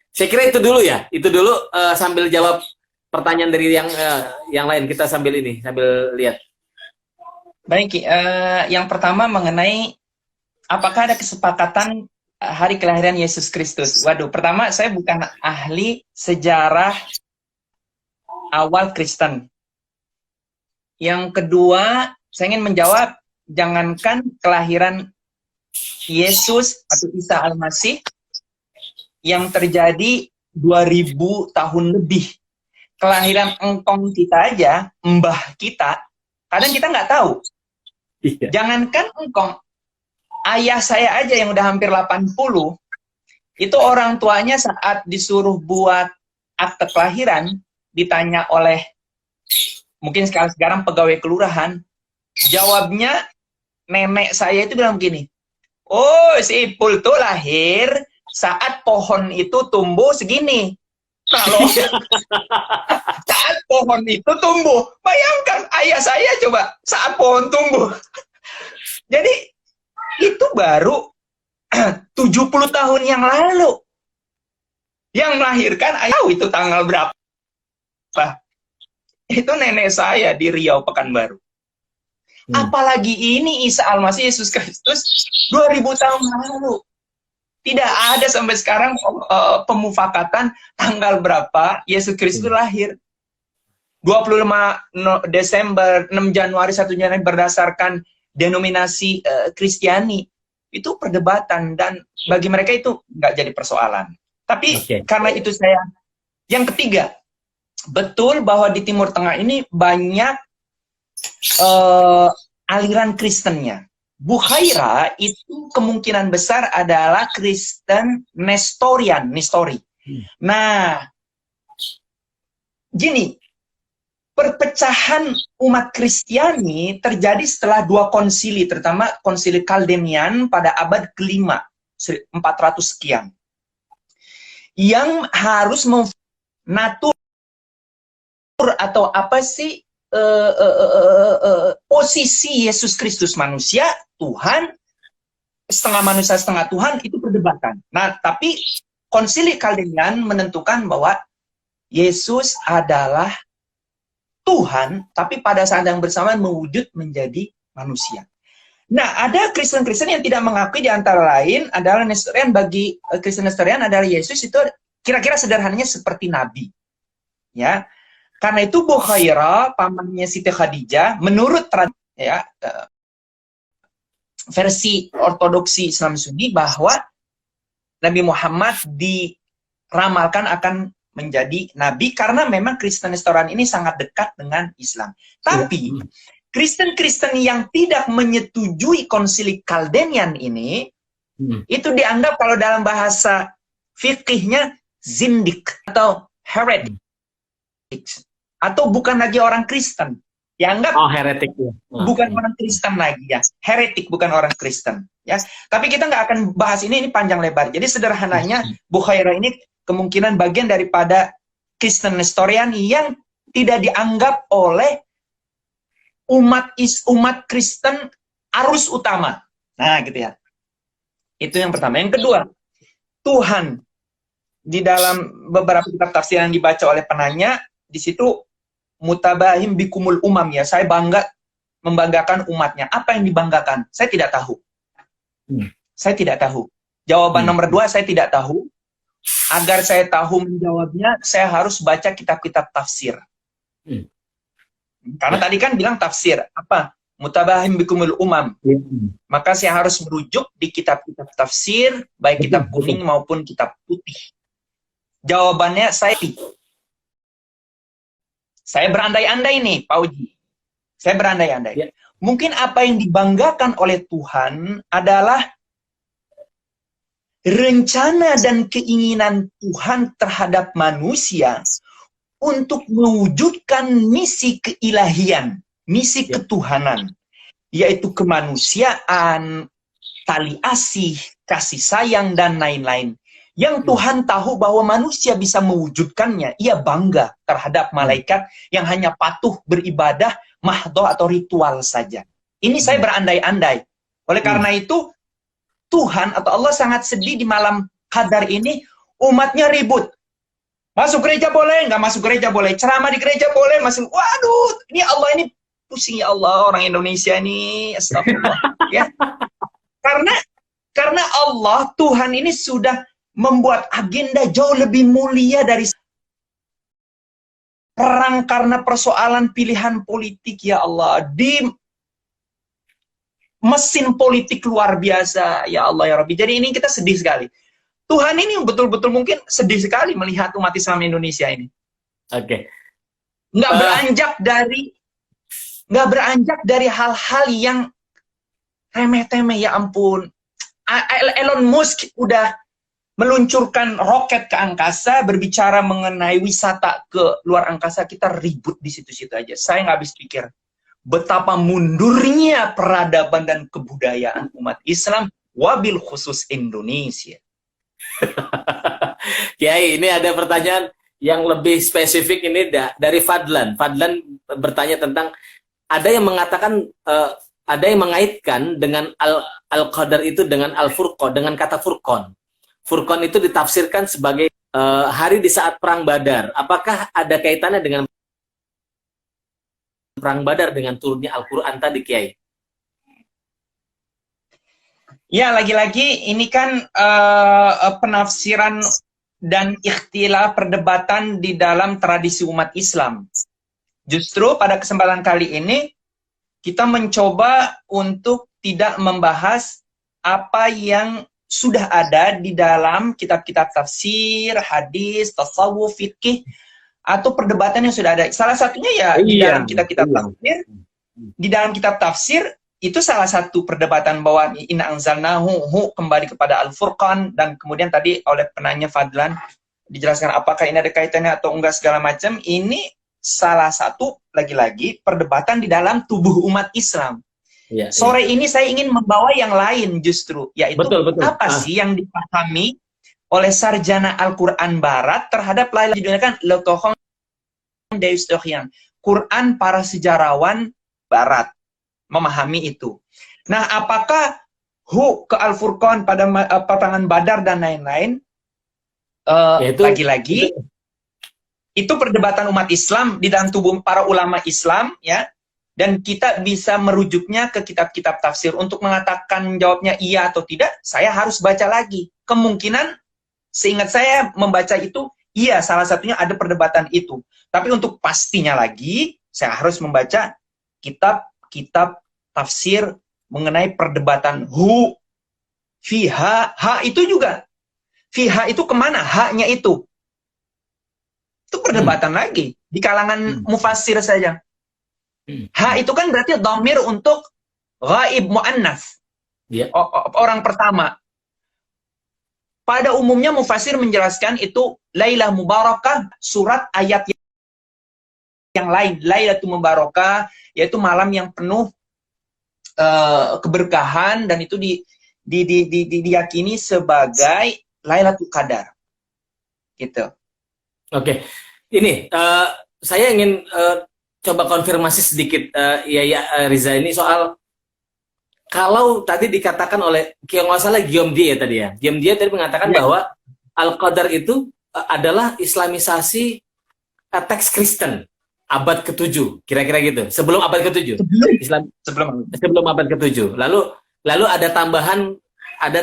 Saya kira itu dulu ya. Itu dulu sambil jawab pertanyaan dari yang lain, kita sambil lihat. Baik, yang pertama mengenai apakah ada kesepakatan hari kelahiran Yesus Kristus. Waduh, pertama saya bukan ahli sejarah awal Kristen. Yang kedua, saya ingin menjawab, jangankan kelahiran Yesus atau Isa Al-Masih yang terjadi 2000 tahun lebih. Kelahiran engkong kita aja, mbah kita, kadang kita nggak tahu. Iya. Jangankan engkong, ayah saya aja yang udah hampir 80, itu orang tuanya saat disuruh buat akte kelahiran, ditanya oleh mungkin sekarang pegawai kelurahan, jawabnya nenek saya itu bilang begini, oh si Ipul tuh lahir saat pohon itu tumbuh segini. Kalau saat pohon itu tumbuh, bayangkan ayah saya coba saat pohon tumbuh. Jadi itu baru 70 tahun yang lalu. Yang melahirkan ayah tahu itu tanggal berapa. Itu nenek saya di Riau, Pekanbaru. Apalagi ini Isa Al-Masih Yesus Kristus 2000 tahun lalu. Tidak ada sampai sekarang pemufakatan tanggal berapa Yesus Kristus lahir. 25 Desember, 6 Januari, 1 Januari berdasarkan denominasi Kristiani. Itu perdebatan dan bagi mereka itu nggak jadi persoalan. Tapi karena itu saya, yang ketiga, betul bahwa di Timur Tengah ini banyak aliran Kristennya. Bukhaira itu kemungkinan besar adalah Kristen Nestori. Nah, gini, perpecahan umat Kristiani terjadi setelah 2 konsili, terutama konsili Kaldemian pada abad ke-5, 400 sekian. Yang harus menatur atau apa sih posisi Yesus Kristus manusia, Tuhan, setengah manusia, setengah Tuhan, itu perdebatan. Nah, tapi konsili Kaldemian menentukan bahwa Yesus adalah Tuhan, tapi pada saat yang bersamaan mewujud menjadi manusia. Nah, ada Kristen-Kristen yang tidak mengakui, di antara lain adalah Nestorian. Bagi Kristen Nestorian adalah Yesus itu kira-kira sederhananya seperti Nabi. Ya, karena itu Bukhaira, pamannya Siti Khadijah, menurut versi ortodoksi Islam Sunni bahwa Nabi Muhammad diramalkan akan menjadi nabi karena memang Kristen Nestorian ini sangat dekat dengan Islam. Tapi Kristen-Kristen yang tidak menyetujui konsili Kaldemian ini itu dianggap kalau dalam bahasa fikihnya zindik atau heretic. Atau bukan lagi orang Kristen. Dianggap heretik. Bukan orang Kristen lagi ya. Heretik, bukan orang Kristen. Ya. Tapi kita nggak akan bahas ini panjang lebar. Jadi sederhananya Bukhaira ini kemungkinan bagian daripada Kristen Nestorian yang tidak dianggap oleh umat Kristen arus utama. Nah, gitu ya. Itu yang pertama. Yang kedua, Tuhan di dalam beberapa kitab tafsir yang dibaca oleh penanya, di situ mutabahim bikumul umam ya. Saya membanggakan umatnya. Apa yang dibanggakan? Saya tidak tahu. Saya tidak tahu. Jawaban nomor 2, saya tidak tahu. Agar saya tahu menjawabnya, saya harus baca kitab-kitab tafsir. Karena tadi kan bilang tafsir. Apa? Mutabahim bikumul umam. Maka saya harus merujuk di kitab-kitab tafsir, baik kitab kuning maupun kitab putih. Jawabannya saya berandai-andai nih, Pak Uji. Saya berandai-andai. Mungkin apa yang dibanggakan oleh Tuhan adalah rencana dan keinginan Tuhan terhadap manusia untuk mewujudkan misi keilahian, misi ketuhanan, yaitu kemanusiaan, tali asih, kasih sayang, dan lain-lain. Yang Tuhan tahu bahwa manusia bisa mewujudkannya, ia bangga terhadap malaikat yang hanya patuh beribadah, mahdoh atau ritual saja. Ini saya berandai-andai. Oleh karena itu, Tuhan atau Allah sangat sedih di malam Qadar ini, umatnya ribut. Masuk gereja boleh, nggak masuk gereja boleh. Ceramah di gereja boleh, masuk. Waduh, ini Allah ini pusing ya Allah, orang Indonesia ini. Astagfirullah. Ya. Karena Allah, Tuhan ini sudah membuat agenda jauh lebih mulia dari perang karena persoalan pilihan politik, ya Allah, di mesin politik luar biasa, ya Allah ya Rabbi. Jadi ini kita sedih sekali. Tuhan ini betul-betul mungkin sedih sekali melihat umat Islam Indonesia ini. Oke. Nggak beranjak dari hal-hal yang remeh-temeh, ya ampun. Elon Musk udah meluncurkan roket ke angkasa, berbicara mengenai wisata ke luar angkasa, kita ribut di situ-situ aja. Saya nggak habis pikir betapa mundurnya peradaban dan kebudayaan umat Islam, wabil khusus Indonesia. Kiai, ini ada pertanyaan yang lebih spesifik ini dari Fadlan. Fadlan bertanya tentang ada yang mengatakan ada yang mengaitkan dengan Al-Qadar itu dengan Al-Furqan, dengan kata Furqan. Furqan itu ditafsirkan sebagai hari di saat perang Badar. Apakah ada kaitannya dengan perang Badar dengan turunnya Al-Qur'an tadi, Kiai? Ya, lagi-lagi ini kan penafsiran dan ikhtilaf perdebatan di dalam tradisi umat Islam. Justru pada kesempatan kali ini kita mencoba untuk tidak membahas apa yang sudah ada di dalam kitab-kitab tafsir, hadis, tasawuf, fikih, atau perdebatan yang sudah ada. Salah satunya ya di dalam kitab-kitab tafsir. Di dalam kitab tafsir itu salah satu perdebatan bahwa inna anzalnahu kembali kepada Al-Furqan, dan kemudian tadi oleh penanya Fadlan dijelaskan apakah ini ada kaitannya atau enggak segala macam. Ini salah satu lagi-lagi perdebatan di dalam tubuh umat Islam. Ya, sore ini saya ingin membawa yang lain justru, yaitu apa sih yang dipahami oleh sarjana Al-Quran Barat terhadap Laila kan Lekohong Deustorian, Quran para sejarawan Barat memahami itu. Nah, apakah ke Al-Furqan pada pertangan Badar dan lain-lain? Lagi-lagi itu perdebatan umat Islam di dalam tubuh para ulama Islam, ya. Dan kita bisa merujuknya ke kitab-kitab tafsir. Untuk mengatakan jawabnya iya atau tidak, saya harus baca lagi. Kemungkinan, seingat saya membaca itu, iya, salah satunya ada perdebatan itu. Tapi untuk pastinya lagi, saya harus membaca kitab-kitab tafsir mengenai perdebatan fiha, ha itu juga. Fiha itu kemana? Haknya itu. Itu perdebatan lagi. Di kalangan mufassir saja. Ha itu kan berarti dhamir untuk ghaib mu'annas. Orang pertama. Pada umumnya mufassir menjelaskan itu Lailah Mubarakah, surat ayat yang lain. Lailatul Mubarakah, yaitu malam yang penuh keberkahan, dan itu diyakini sebagai Lailatul Qadar. Gitu. Oke. Ini saya ingin coba konfirmasi sedikit Riza ini soal kalau tadi dikatakan oleh kalau nggak salah Guillaume Die tadi ya. Guillaume Die tadi mengatakan bahwa Al-Qadar itu adalah islamisasi teks Kristen abad ke-7, kira-kira gitu. Sebelum abad ke-7. Sebelum abad ke-7. Lalu ada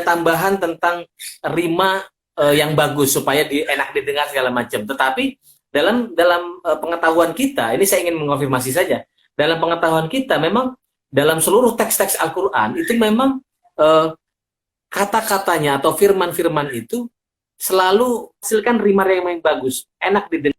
tambahan tentang rima yang bagus supaya enak didengar segala macam. Tetapi dalam pengetahuan kita, ini saya ingin mengonfirmasi saja. Dalam pengetahuan kita memang dalam seluruh teks-teks Al-Qur'an itu memang kata-katanya atau firman-firman itu selalu hasilkan rima yang bagus, enak didengar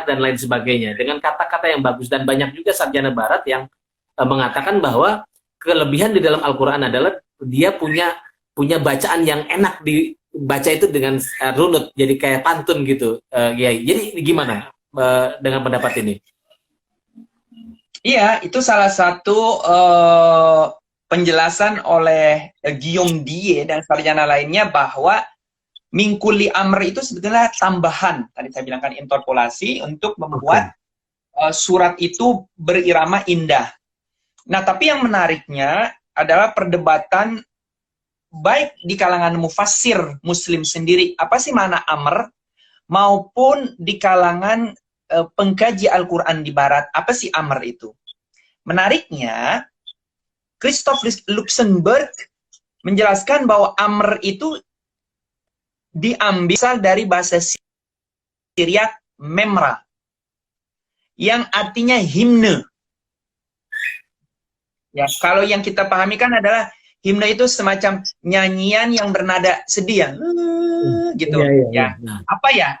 dan lain sebagainya dengan kata-kata yang bagus. Dan banyak juga sarjana barat yang mengatakan bahwa kelebihan di dalam Al-Qur'an adalah dia punya bacaan yang enak dibaca itu dengan runut, jadi kayak pantun gitu. Jadi gimana dengan pendapat ini? Iya, itu salah satu penjelasan oleh Guillaume Die dan sarjana lainnya bahwa mingkuli amr itu sebetulnya tambahan, tadi saya bilangkan interpolasi untuk membuat surat itu berirama indah. Nah, tapi yang menariknya adalah perdebatan baik di kalangan mufassir muslim sendiri, apa sih makna amr, maupun di kalangan pengkaji Al-Quran di Barat, apa sih amr itu. Menariknya, Christoph Luxemburg menjelaskan bahwa amr itu diambil dari bahasa Syriak memra, yang artinya himne. Ya, kalau yang kita pahami kan adalah himne itu semacam nyanyian yang bernada sedih ya, gitu. Ya, apa ya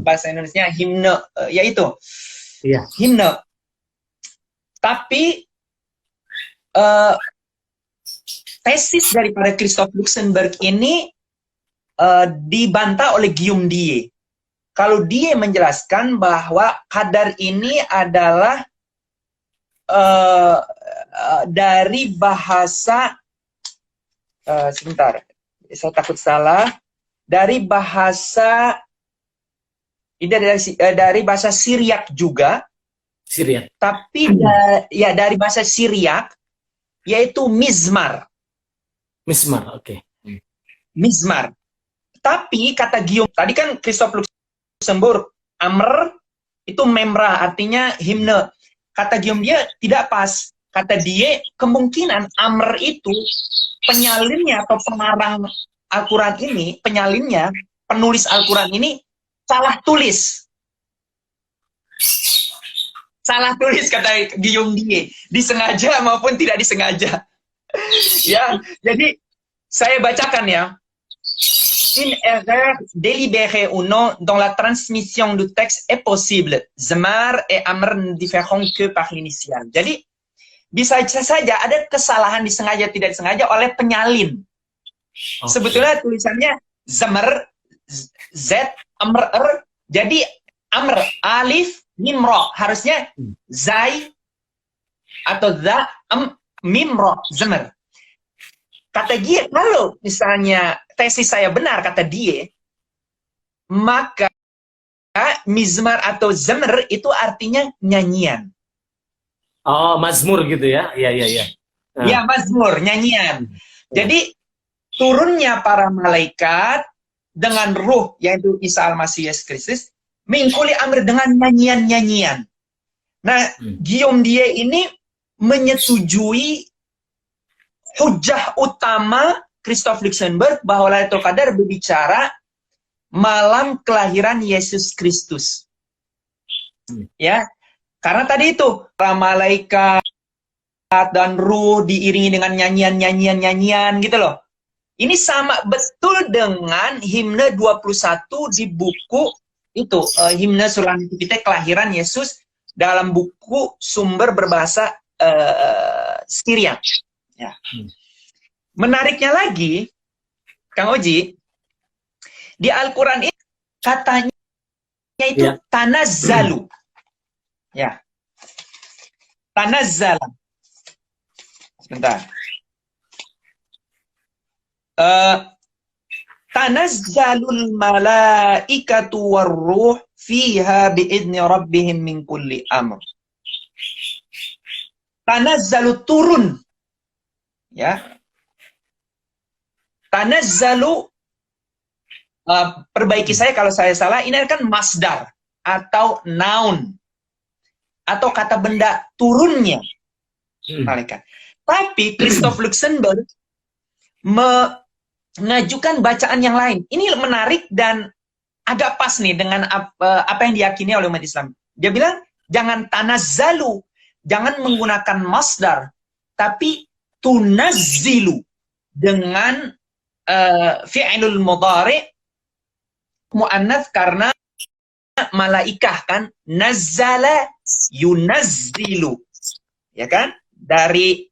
bahasa Indonesia himne? Yaitu himne. Tapi tesis daripada Christoph Luxenberg ini dibantah oleh Guillaume Die. Kalau Die menjelaskan bahwa qadar ini adalah dari bahasa sebentar, saya takut salah, dari bahasa ini dari bahasa Syriak juga, tapi ya dari bahasa Syriak, yaitu mizmar. Oke. Mizmar. Tapi kata Guillaume, tadi kan Christoph Luxemburg, amr itu memra, artinya himne. Kata Guillaume dia tidak pas. Kata dia, kemungkinan amr itu penyalinnya atau pengarang Al-Quran ini, penyalinnya, penulis Al-Quran ini salah tulis. Salah tulis kata Guillaume Die, disengaja maupun tidak disengaja. Ya, jadi saya bacakan ya. Une erreur délibérée ou non dans la transmission du texte est possible. Zamar et amr ne diffèrent que par l'initial. Jadi bisa saja ada kesalahan disengaja tidak disengaja oleh penyalin. Okay. Sebetulnya tulisannya zamar z amr r, jadi amr alif mim ra, harusnya zai atau za mim ra zamar. Kata dia, kalau misalnya tesis saya benar, kata dia, maka mizmar atau zamr itu artinya nyanyian. Oh, mazmur gitu ya? Iya. Ya, mazmur, nyanyian. Jadi, turunnya para malaikat dengan ruh, yaitu Isa Al-Masih Yesus Kristus, mengkuli amr dengan nyanyian-nyanyian. Nah, Guillaume Die ini menyetujui hujah utama Christoph Luxemburg bahwa Lailatul Qadar berbicara malam kelahiran Yesus Kristus. Ya, karena tadi itu para malaikat dan ruh diiringi dengan nyanyian gitu loh. Ini sama betul dengan himne 21 di buku itu, himne Surah Nativite kelahiran Yesus dalam buku sumber berbahasa Syriak. Ya. Menariknya lagi, Kang Oji, di Al-Quran ini katanya itu tanazzalu. Ya. Tanazzala. Sebentar. Tanazzalul malaikatu warruh fiha biidni rabbihim min kulli amr. Tanazzalu turun. Ya. Tanazzalu, perbaiki saya kalau saya salah, ini kan masdar atau noun atau kata benda turunnya malaikat. Tapi Christoph Luxemburg mengajukan bacaan yang lain. Ini menarik dan agak pas nih dengan apa yang diyakini oleh umat Islam. Dia bilang jangan tanazzalu, jangan menggunakan masdar, tapi tunazzilu dengan fi'ilul mudhari muannats karena malaikah kan, nazzala yunazzilu, ya kan, dari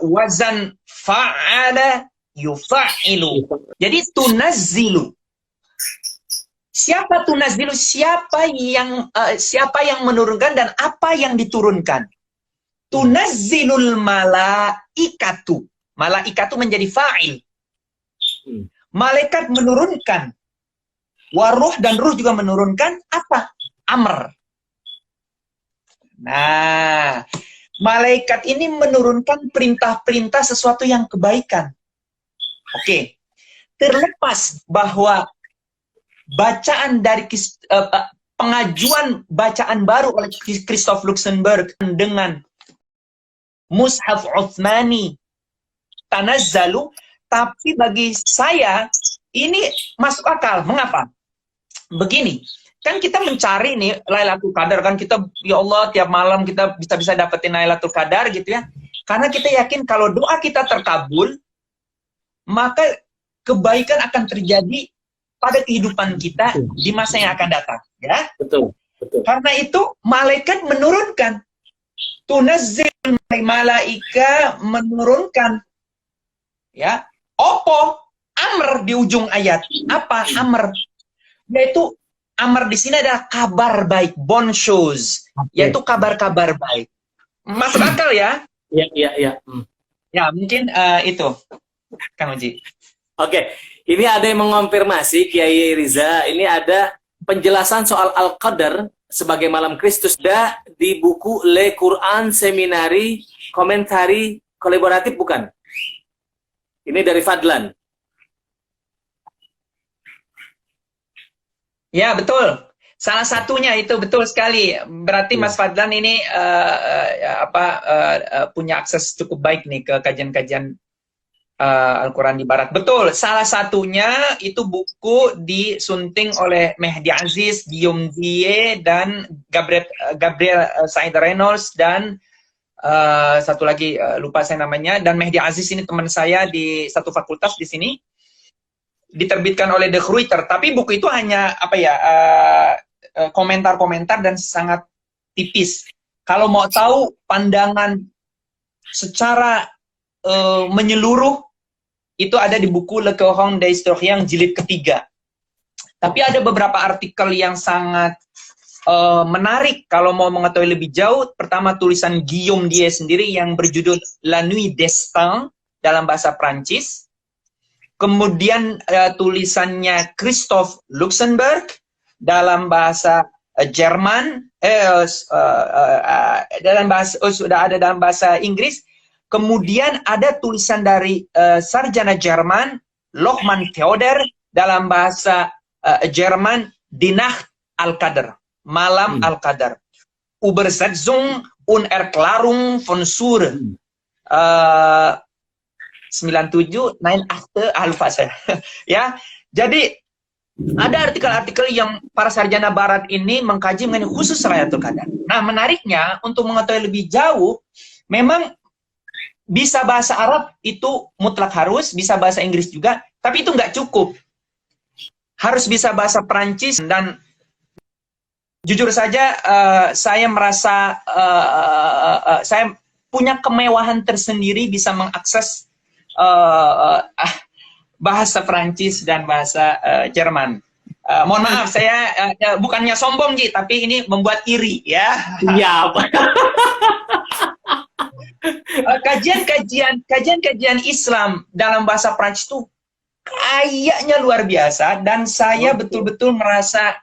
wazan fa'ala yufa'ilu. Jadi tunazzilu. Siapa tunazzilu? Siapa yang menurunkan dan apa yang diturunkan? Tunazzilul malaikatu. Malaikatu menjadi fa'il. Malaikat menurunkan. Waruh dan ruh juga menurunkan apa? Amr. Nah, malaikat ini menurunkan perintah-perintah sesuatu yang kebaikan. Oke. Terlepas bahwa bacaan dari pengajuan bacaan baru oleh Christoph Luxemburg dengan Mushaf Utsmani tanazzalu, tapi bagi saya ini masuk akal. Mengapa? begini, kan kita mencari nih Lailatul Qadar, kan kita ya Allah tiap malam kita bisa dapetin Lailatul Qadar gitu ya. Karena kita yakin kalau doa kita terkabul, maka kebaikan akan terjadi pada kehidupan kita di masa yang akan datang, ya. Betul, betul. Karena itu malaikat menurunkan, tunazzil malaika menurunkan, ya. Opo amr di ujung ayat. Apa amr? Yaitu amr di sini adalah kabar baik, bon shows, yaitu kabar-kabar baik. Masuk akal ya? Iya, iya, iya. Ya, mungkin itu, Kang Uji. Oke, ini ada yang mengonfirmasi, Kiai Riza, ini ada penjelasan soal Al-Qadar sebagai malam Kristus di buku Le Quran Seminari Komentari Kolaboratif, bukan? Ini dari Fadlan. Ya, betul. Salah satunya itu betul sekali. Berarti Mas Fadlan ini punya akses cukup baik nih ke kajian-kajian Al-Quran di Barat. Betul. Salah satunya itu buku disunting oleh Mehdi Aziz, Guillaume Die, dan Gabriel Said Reynolds, dan satu lagi lupa saya namanya. Dan Mehdi Aziz ini teman saya di satu fakultas di sini. Diterbitkan oleh De Gruyter, tapi buku itu hanya komentar-komentar dan sangat tipis. Kalau mau tahu pandangan secara menyeluruh, itu ada di buku Le Coran des Historiens jilid ketiga. Tapi ada beberapa artikel yang sangat menarik kalau mau mengetahui lebih jauh. Pertama, tulisan Guillaume Die sendiri yang berjudul La Nuit d'Estaing dalam bahasa Prancis. Kemudian tulisannya Christoph Luxemburg dalam bahasa Jerman, sudah ada dalam bahasa Inggris. Kemudian ada tulisan dari sarjana Jerman Lohmann Theodor dalam bahasa Jerman, Die Nacht Al-Qadar, Malam Al-Qadar. Übersetzung und Erklärung von Surah. 97, 98, lupa saya. Ya, jadi ada artikel-artikel yang para sarjana Barat ini mengkaji mengenai khusus Lailatul Qadar. Nah, menariknya untuk mengetahui lebih jauh, memang bisa bahasa Arab itu mutlak harus, bisa bahasa Inggris juga, tapi itu nggak cukup. Harus bisa bahasa Perancis, dan jujur saja saya merasa saya punya kemewahan tersendiri bisa mengakses bahasa Prancis dan bahasa Jerman. Mohon maaf, saya bukannya sombong, Ji, tapi ini membuat iri, ya. Iya. Kajian-kajian Islam dalam bahasa Prancis itu kayaknya luar biasa, dan saya betul-betul merasa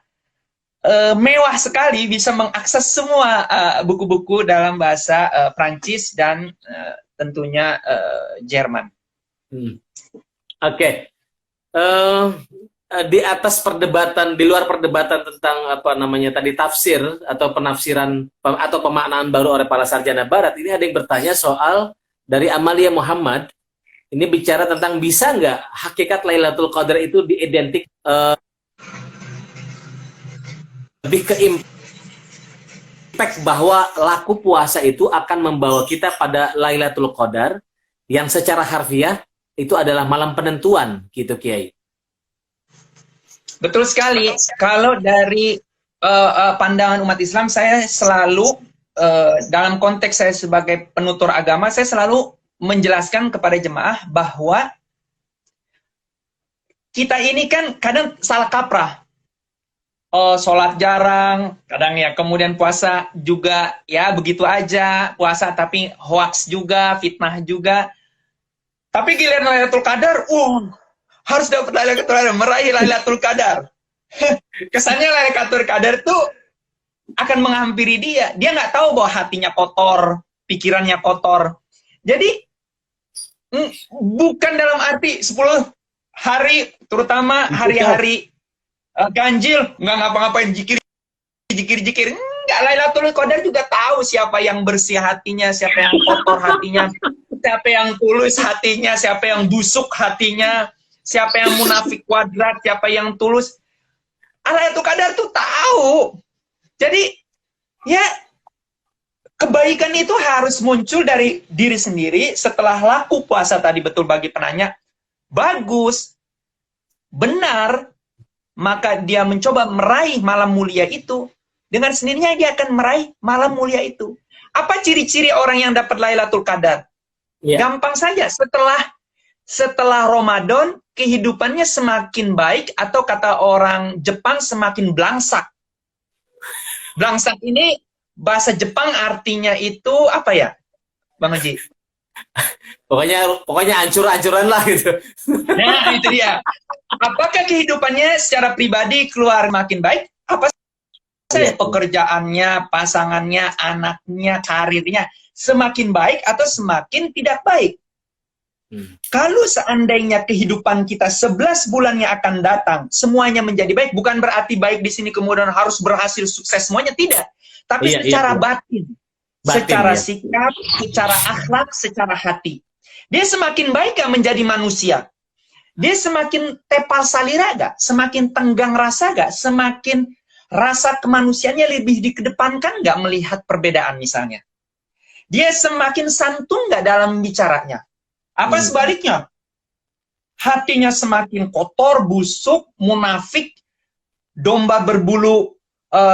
mewah sekali bisa mengakses semua buku-buku dalam bahasa Prancis dan tentunya Jerman. Oke. Di atas perdebatan, di luar perdebatan tentang apa namanya tadi tafsir atau penafsiran atau pemaknaan baru oleh para sarjana Barat, ini ada yang bertanya soal dari Amalia Muhammad. Ini bicara tentang bisa nggak hakikat Lailatul Qadar itu diidentik lebih ke impact bahwa laku puasa itu akan membawa kita pada Lailatul Qadar yang secara harfiah itu adalah malam penentuan, gitu, Kiai. Betul sekali. Kalau dari pandangan umat Islam, saya selalu dalam konteks saya sebagai penutur agama, saya selalu menjelaskan kepada jemaah bahwa kita ini kan kadang salah kaprah. Sholat jarang, kadang ya, kemudian puasa juga ya begitu aja, puasa tapi hoax juga, fitnah juga. Tapi giliran Lailatul Qadar, harus dapat Lailatul Qadar, meraih Lailatul Qadar. Kesannya Lailatul Qadar tuh akan menghampiri dia. Dia nggak tahu bahwa hatinya kotor, pikirannya kotor. Jadi bukan dalam arti 10 hari, terutama hari-hari ganjil, nggak ngapa-ngapain, jikir. Enggak, Lailatul Qadar juga tahu siapa yang bersih hatinya, siapa yang kotor hatinya, siapa yang tulus hatinya, siapa yang busuk hatinya, siapa yang munafik kuadrat, siapa yang tulus. Lailatul Qadar tuh tahu. Jadi ya kebaikan itu harus muncul dari diri sendiri setelah laku puasa tadi, betul bagi penanya. Bagus, benar, maka dia mencoba meraih malam mulia itu. Dengan sendirinya dia akan meraih malam mulia itu. Apa ciri-ciri orang yang dapat Lailatul Qadar? Ya. Gampang saja, setelah Ramadan kehidupannya semakin baik, atau kata orang Jepang semakin belangsak. Belangsak ini bahasa Jepang artinya itu apa ya, Bang Haji? Pokoknya ancur-ancuran lah gitu. Nah, itu dia. Apakah kehidupannya secara pribadi keluar makin baik? Apa saja pekerjaannya, pasangannya, anaknya, karirnya semakin baik atau semakin tidak baik? Kalau seandainya kehidupan kita 11 bulan yang akan datang semuanya menjadi baik, bukan berarti baik di sini kemudian harus berhasil sukses semuanya, tidak. Tapi secara batin, secara sikap, secara akhlak, secara hati. Dia semakin baik gak menjadi manusia? Dia semakin tepal salira gak? Semakin tenggang rasa gak? Semakin rasa kemanusiaannya lebih dikedepankan gak melihat perbedaan misalnya? Dia semakin santun gak dalam bicaranya? Apa sebaliknya? Hatinya semakin kotor, busuk, munafik, domba berbulu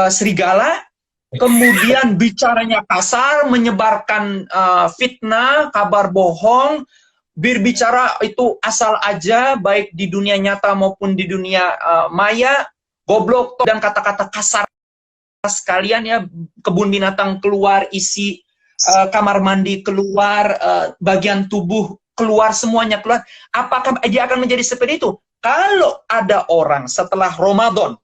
serigala, kemudian bicaranya kasar, menyebarkan fitnah, kabar bohong, berbicara itu asal aja, baik di dunia nyata maupun di dunia maya, goblok dan kata-kata kasar sekalian ya, kebun binatang keluar, isi kamar mandi keluar, bagian tubuh keluar, semuanya keluar. Apakah dia akan menjadi seperti itu? Kalau ada orang setelah Ramadan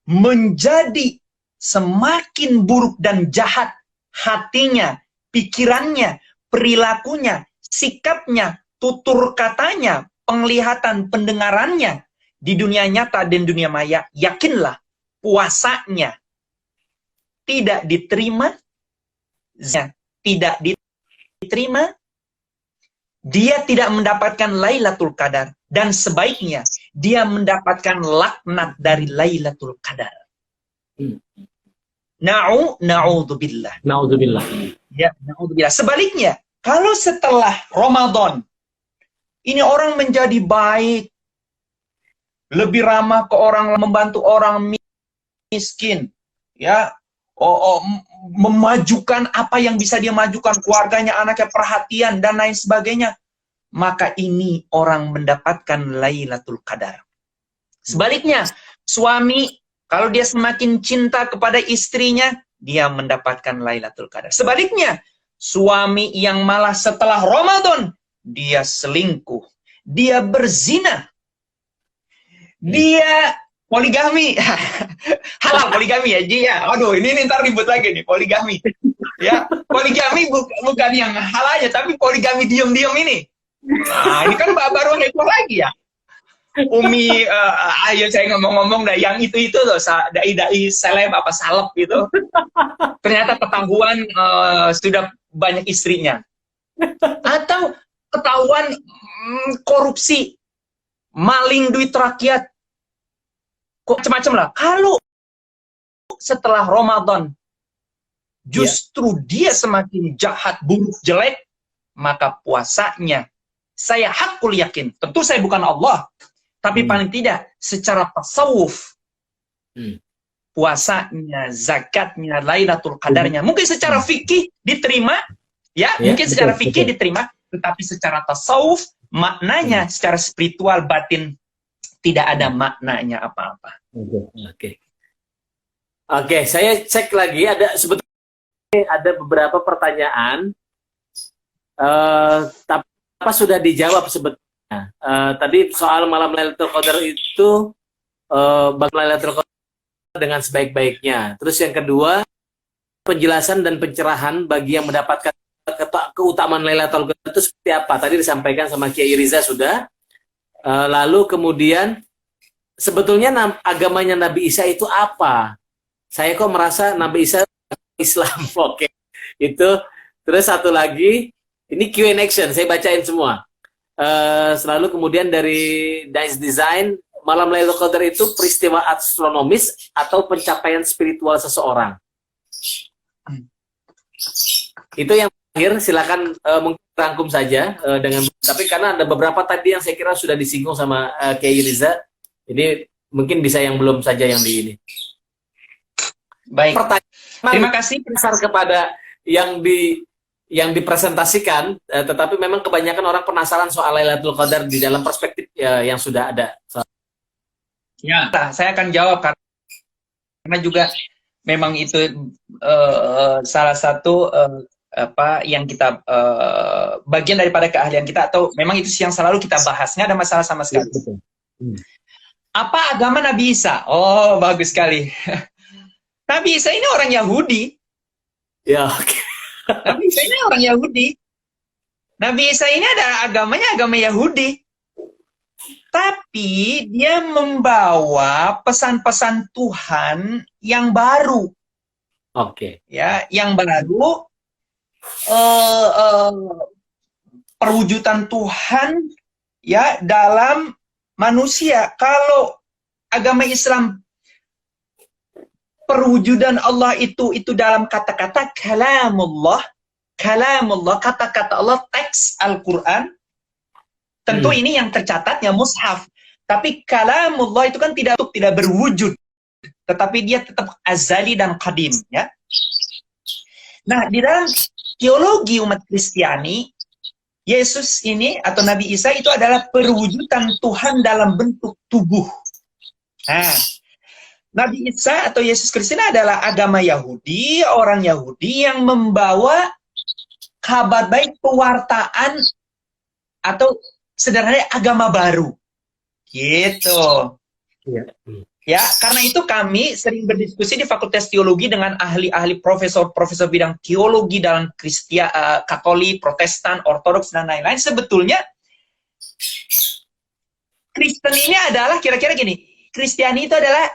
menjadi semakin buruk dan jahat hatinya, pikirannya, perilakunya, sikapnya, tutur katanya, penglihatan, pendengarannya di dunia nyata dan dunia maya, yakinlah puasanya tidak diterima, tidak diterima, dia tidak mendapatkan Lailatul Qadar, dan sebaiknya dia mendapatkan laknat dari Lailatul Qadar. Na'udzubillah. Na'udzubillah. Ya, na'udzubillah. Sebaliknya, kalau setelah Ramadan ini orang menjadi baik, lebih ramah ke orang, membantu orang miskin, ya, memajukan apa yang bisa dia majukan, keluarganya, anaknya, perhatian dan lain sebagainya, maka ini orang mendapatkan Lailatul Qadar. Sebaliknya, suami kalau dia semakin cinta kepada istrinya, dia mendapatkan Lailatul Qadar. Sebaliknya, suami yang malah setelah Ramadan dia selingkuh, dia berzina, dia poligami. Halal poligami ya, Ji ya. Aduh, ini ntar ribut lagi nih poligami. Ya, poligami bukan yang halalnya, tapi poligami diam-diam ini. Nah, ini kan baru heboh lagi ya. Umi, ayo saya ngomong-ngomong dah, yang itu loh, dai-dai seleb apa salep gitu. Ternyata ketahuan sudah banyak istrinya. Atau ketahuan korupsi, maling duit rakyat, macam-macam lah. Kalau setelah Ramadan justru dia semakin jahat, buruk, jelek, maka puasanya, saya hakul yakin, tentu saya bukan Allah, tapi paling tidak secara tasawuf, puasanya, zakatnya, Lailatul Qadarnya, mungkin secara fikih diterima, ya, mungkin secara fikih diterima, tetapi secara tasawuf, maknanya secara spiritual batin tidak ada maknanya apa-apa. Oke, saya cek lagi, ada sebetulnya ada beberapa pertanyaan, tapi apa sudah dijawab sebetulnya. Tadi soal malam Lailatul Qadar itu, malam Lailatul Qadar dengan sebaik-baiknya. Terus yang kedua, penjelasan dan pencerahan bagi yang mendapatkan keutamaan Lailatul Qadar itu seperti apa. Tadi disampaikan sama Kiai Riza sudah. Lalu kemudian sebetulnya agamanya Nabi Isa itu apa? Saya kok merasa Nabi Isa Islam. Oke. Itu. Terus satu lagi, ini Q&A action, saya bacain semua. Selalu kemudian dari Dice Design malam Lailatul Qadar itu peristiwa astronomis atau pencapaian spiritual seseorang? Itu yang terakhir, silakan mungkin rangkum saja dengan, tapi karena ada beberapa tadi yang saya kira sudah disinggung sama Kiai Riza, ini mungkin bisa yang belum saja yang di ini. Baik. Pertanyaan terima kasih besar kepada yang dipresentasikan, tetapi memang kebanyakan orang penasaran soal Lailatul Qadar di dalam perspektif yang sudah ada. Ya, saya akan jawab karena juga memang itu salah satu apa yang kita bagian daripada keahlian kita, atau memang itu yang selalu kita bahas, nggak ada masalah sama sekali. Apa agama Nabi Isa? Oh, bagus sekali. Nabi Isa ini orang Yahudi. Ya, okay. Nabi Isa ini orang Yahudi. Nabi Isa ini ada agamanya agama Yahudi. Tapi dia membawa pesan-pesan Tuhan yang baru. Oke. Ya, yang baru, perwujudan Tuhan ya dalam manusia. Kalau agama Islam, perwujudan Allah itu dalam kata-kata kalamullah, kata-kata Allah, teks Al-Quran. Tentu ini yang tercatatnya mushaf. Tapi kalamullah itu kan tidak berwujud, tetapi dia tetap azali dan qadim, ya. Nah, di dalam teologi umat Kristiani, Yesus ini atau Nabi Isa itu adalah perwujudan Tuhan dalam bentuk tubuh. Nah, Nabi Isa atau Yesus Kristus ini adalah agama Yahudi, orang Yahudi yang membawa kabar baik, pewartaan, atau sederhananya agama baru. Gitu. Ya, karena itu kami sering berdiskusi di Fakultas Teologi dengan ahli-ahli profesor bidang teologi dalam Katolik, Protestan, Ortodoks, dan lain-lain. Sebetulnya Kristen ini adalah kira-kira gini, Kristiani itu adalah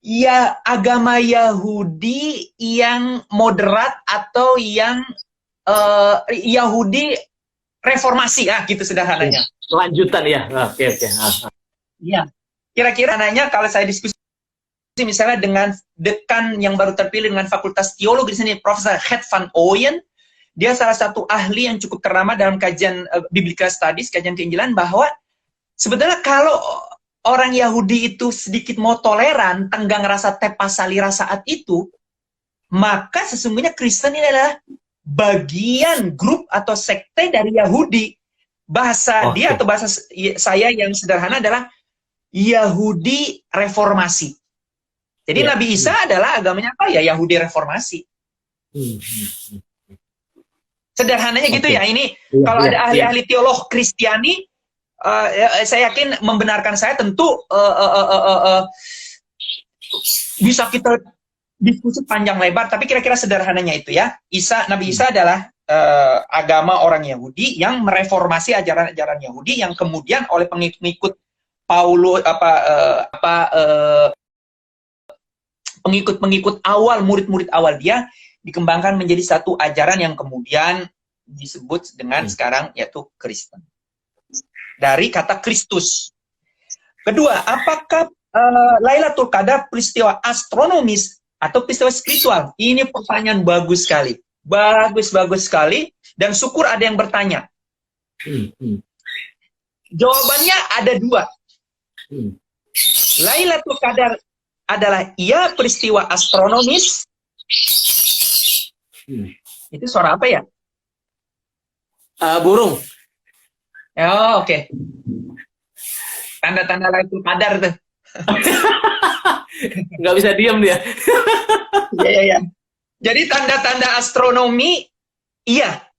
ya agama Yahudi yang moderat atau yang Yahudi reformasi, gitu sederhananya. Lanjutan ya. Oke. Ya. Kira-kira nanya kalau saya diskusi misalnya dengan dekan yang baru terpilih dengan Fakultas Teologi di sini, Profesor Het van Ooyen, dia salah satu ahli yang cukup ternama dalam kajian Biblical Studies, kajian keinjilan, bahwa sebetulnya kalau orang Yahudi itu sedikit mau toleran, tenggang rasa tepasali saat itu, maka sesungguhnya Kristen ini adalah bagian grup atau sekte dari Yahudi. Bahasa dia atau bahasa saya yang sederhana adalah Yahudi reformasi. Jadi Nabi Isa adalah agamanya apa ya? Yahudi reformasi. Sederhananya gitu ya. Ini kalau ada ahli-ahli teolog Kristiani, saya yakin membenarkan saya, tentu bisa kita diskusi panjang lebar, tapi kira-kira sederhananya itu ya. Nabi Isa adalah agama orang Yahudi yang mereformasi ajaran-ajaran Yahudi yang kemudian oleh pengikut Paulus pengikut awal, murid-murid awal dia dikembangkan menjadi satu ajaran yang kemudian disebut dengan sekarang yaitu Kristen. Dari kata Kristus. Kedua, apakah Lailatul Qadar peristiwa astronomis atau peristiwa spiritual? Ini pertanyaan bagus sekali. Bagus sekali. Dan syukur ada yang bertanya. Jawabannya ada dua. Lailatul Qadar adalah peristiwa astronomis. Itu suara apa ya? Burung. Oh, oke. Tanda-tanda Lailatul Qadar tuh. Nggak bisa diam dia. Iya. Jadi tanda-tanda astronomi, iya.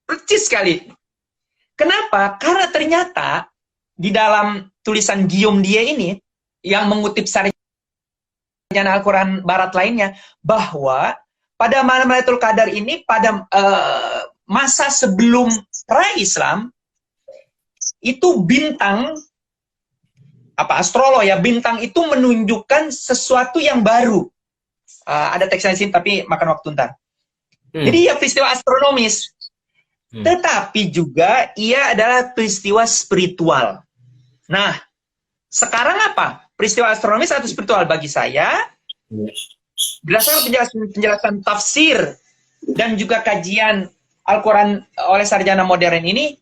Percis sekali. Kenapa? Karena ternyata di dalam tulisan Guillaume dia ini, yang mengutip sarjana Al-Quran Barat lainnya, bahwa pada malam Lailatul Qadar ini, pada masa sebelum pra-Islam, itu bintang, astrolog ya, bintang itu menunjukkan sesuatu yang baru. Ada teksnya di sini, tapi makan waktu ntar. Jadi ya peristiwa astronomis. Tetapi juga ia adalah peristiwa spiritual. Nah, Sekarang apa? Peristiwa astronomis atau spiritual? Bagi saya, Ya. berdasarkan penjelasan tafsir dan juga kajian Al-Quran oleh sarjana modern ini,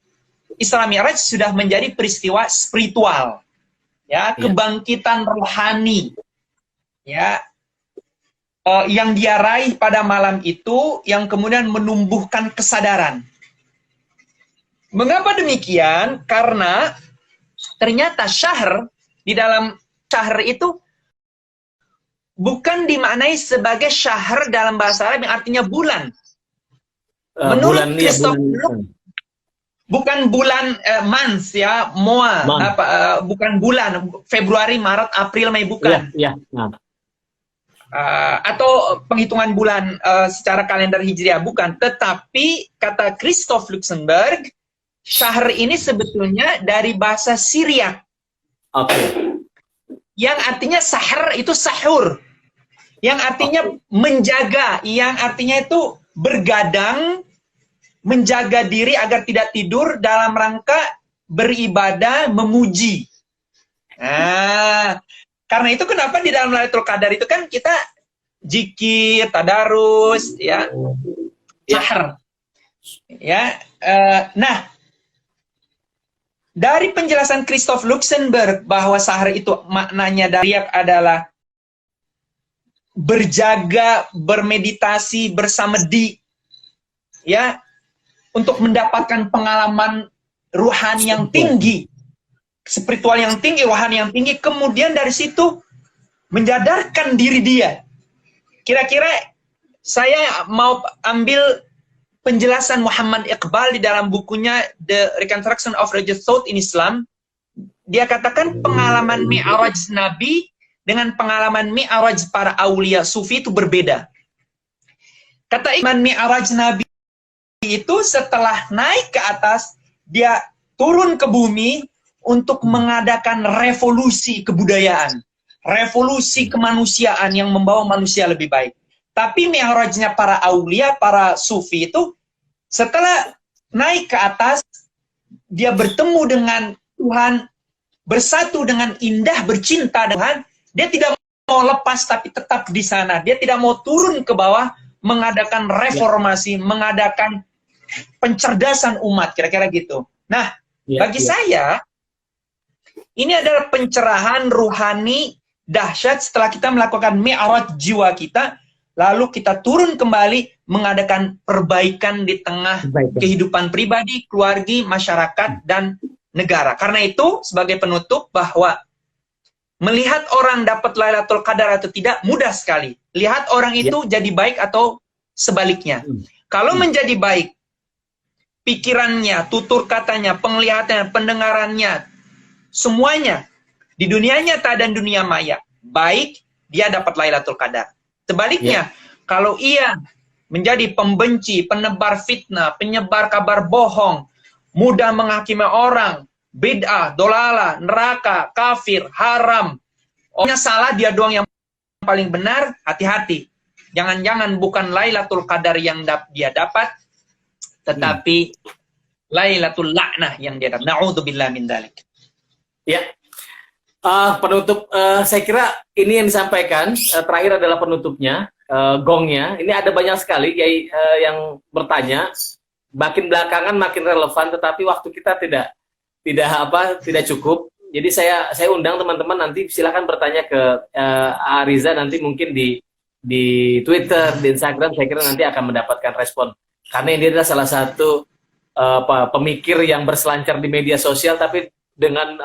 Isra Mi'raj sudah menjadi peristiwa spiritual, ya, kebangkitan rohani, ya, yang dia raih pada malam itu, yang kemudian menumbuhkan kesadaran. Mengapa demikian? Karena ternyata syahr, di dalam syahr itu bukan dimaknai sebagai syahr dalam bahasa Arab yang artinya bulan. Menurut Christoph Luke, bukan bulan months ya, moa, bukan bulan Februari, Maret, April, Mei, bukan. Atau penghitungan bulan secara kalender Hijriah, bukan. Tetapi kata Christoph Luxemburg, syahr ini sebetulnya dari bahasa Syriak. Yang artinya sahar itu sahur. Yang artinya menjaga, yang artinya itu bergadang, menjaga diri agar tidak tidur dalam rangka beribadah, memuji. Nah, karena itu kenapa di dalam Lailatul Qadar itu kan kita zikir, tadarus, ya, sahar. Ya, nah, dari penjelasan Christoph Luxemburg bahwa sahar itu maknanya dari adalah berjaga, bermeditasi bersama ya, untuk mendapatkan pengalaman ruhani yang tinggi, spiritual yang tinggi, rohani yang tinggi, kemudian dari situ menjadarkan diri dia. Kira-kira saya mau ambil penjelasan Muhammad Iqbal di dalam bukunya The Reconstruction of Religious Thought in Islam. Dia katakan pengalaman Mi'raj Nabi dengan pengalaman Mi'raj para aulia sufi itu berbeda. Kata Iman, Mi'raj Nabi itu setelah naik ke atas, dia turun ke bumi untuk mengadakan revolusi kebudayaan, revolusi kemanusiaan yang membawa manusia lebih baik. Tapi Mi'rajnya para aulia, para sufi itu, setelah naik ke atas, dia bertemu dengan Tuhan, bersatu dengan indah, bercinta dengan Tuhan. Dia tidak mau lepas, tapi tetap di sana. Dia tidak mau turun ke bawah, mengadakan reformasi, mengadakan pencerdasan umat, kira-kira gitu. Nah, bagi saya, ini adalah pencerahan ruhani dahsyat setelah kita melakukan mi'raj jiwa kita, lalu kita turun kembali mengadakan perbaikan di tengah kehidupan pribadi, keluarga, masyarakat, dan negara. Karena itu, sebagai penutup, bahwa melihat orang dapat Lailatul Qadar atau tidak, mudah sekali. Lihat orang itu jadi baik atau sebaliknya. Kalau menjadi baik, pikirannya, tutur katanya, penglihatannya, pendengarannya, semuanya, di dunia nyata dan dunia maya, baik, dia dapat Lailatul Qadar. Sebaliknya, kalau ia menjadi pembenci, penebar fitnah, penyebar kabar bohong, mudah menghakimi orang, bid'ah, dolala, neraka, kafir, haram, orangnya salah, dia doang yang paling benar, hati-hati. Jangan-jangan bukan Lailatul Qadar yang dia dapat, tetapi Lailatul La'nah yang dia dapat. Na'udzubillah min dzalik. Ya. Penutup, saya kira ini yang disampaikan, terakhir adalah penutupnya, gongnya. Ini ada banyak sekali yang bertanya, makin belakangan makin relevan, tetapi waktu kita tidak cukup. Jadi saya undang teman-teman, nanti silakan bertanya ke Ariza, nanti mungkin di Twitter, di Instagram, saya kira nanti akan mendapatkan respon. Karena ini adalah salah satu pemikir yang berselancar di media sosial, tapi dengan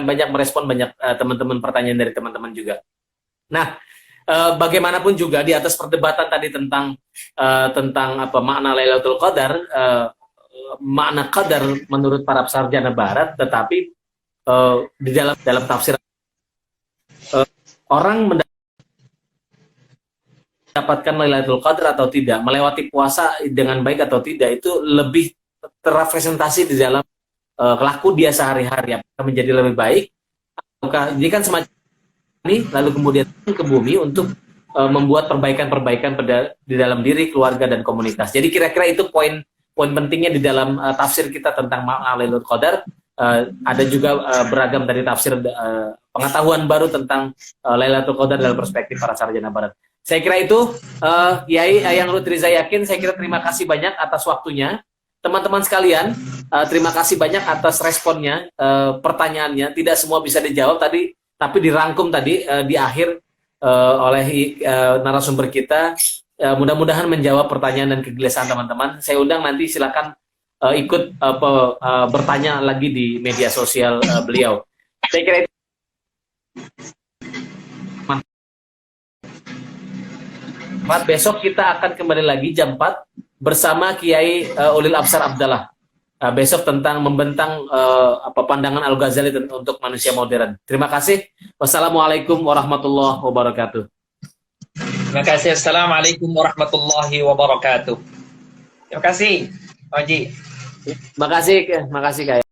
banyak merespon banyak teman-teman, pertanyaan dari teman-teman juga. Nah, bagaimanapun juga di atas perdebatan tadi tentang makna Lailatul Qadar, makna qadar menurut para sarjana barat, tetapi di dalam tafsir orang mendapatkan Lailatul Qadar atau tidak, melewati puasa dengan baik atau tidak, itu lebih terrepresentasi di dalam kelaku dia sehari-hari, apakah menjadi lebih baik, ataukah jadi kan semacam ini, lalu kemudian ke bumi untuk membuat perbaikan-perbaikan di dalam diri, keluarga, dan komunitas. Jadi kira-kira itu poin pentingnya di dalam tafsir kita tentang makna Lailatul Qadar. ada juga beragam dari tafsir pengetahuan baru tentang Lailatul Qadar dalam perspektif para sarjana barat. Saya kira itu Kiai yang Lutfi Riza Yakin, saya kira terima kasih banyak atas waktunya. Teman-teman sekalian, terima kasih banyak atas responnya, pertanyaannya. Tidak semua bisa dijawab tadi, tapi dirangkum tadi di akhir oleh narasumber kita. Mudah-mudahan menjawab pertanyaan dan kegelisahan teman-teman. Saya undang nanti silakan ikut bertanya lagi di media sosial beliau. Saya kira itu. Besok kita akan kembali lagi jam 4 bersama Kiai Ulil Absar Abdallah. Besok tentang membentang pandangan Al-Ghazali untuk manusia modern. Terima kasih. Wassalamualaikum warahmatullahi wabarakatuh. Terima kasih. Assalamualaikum warahmatullahi wabarakatuh. Terima kasih, Haji. Makasih Kak.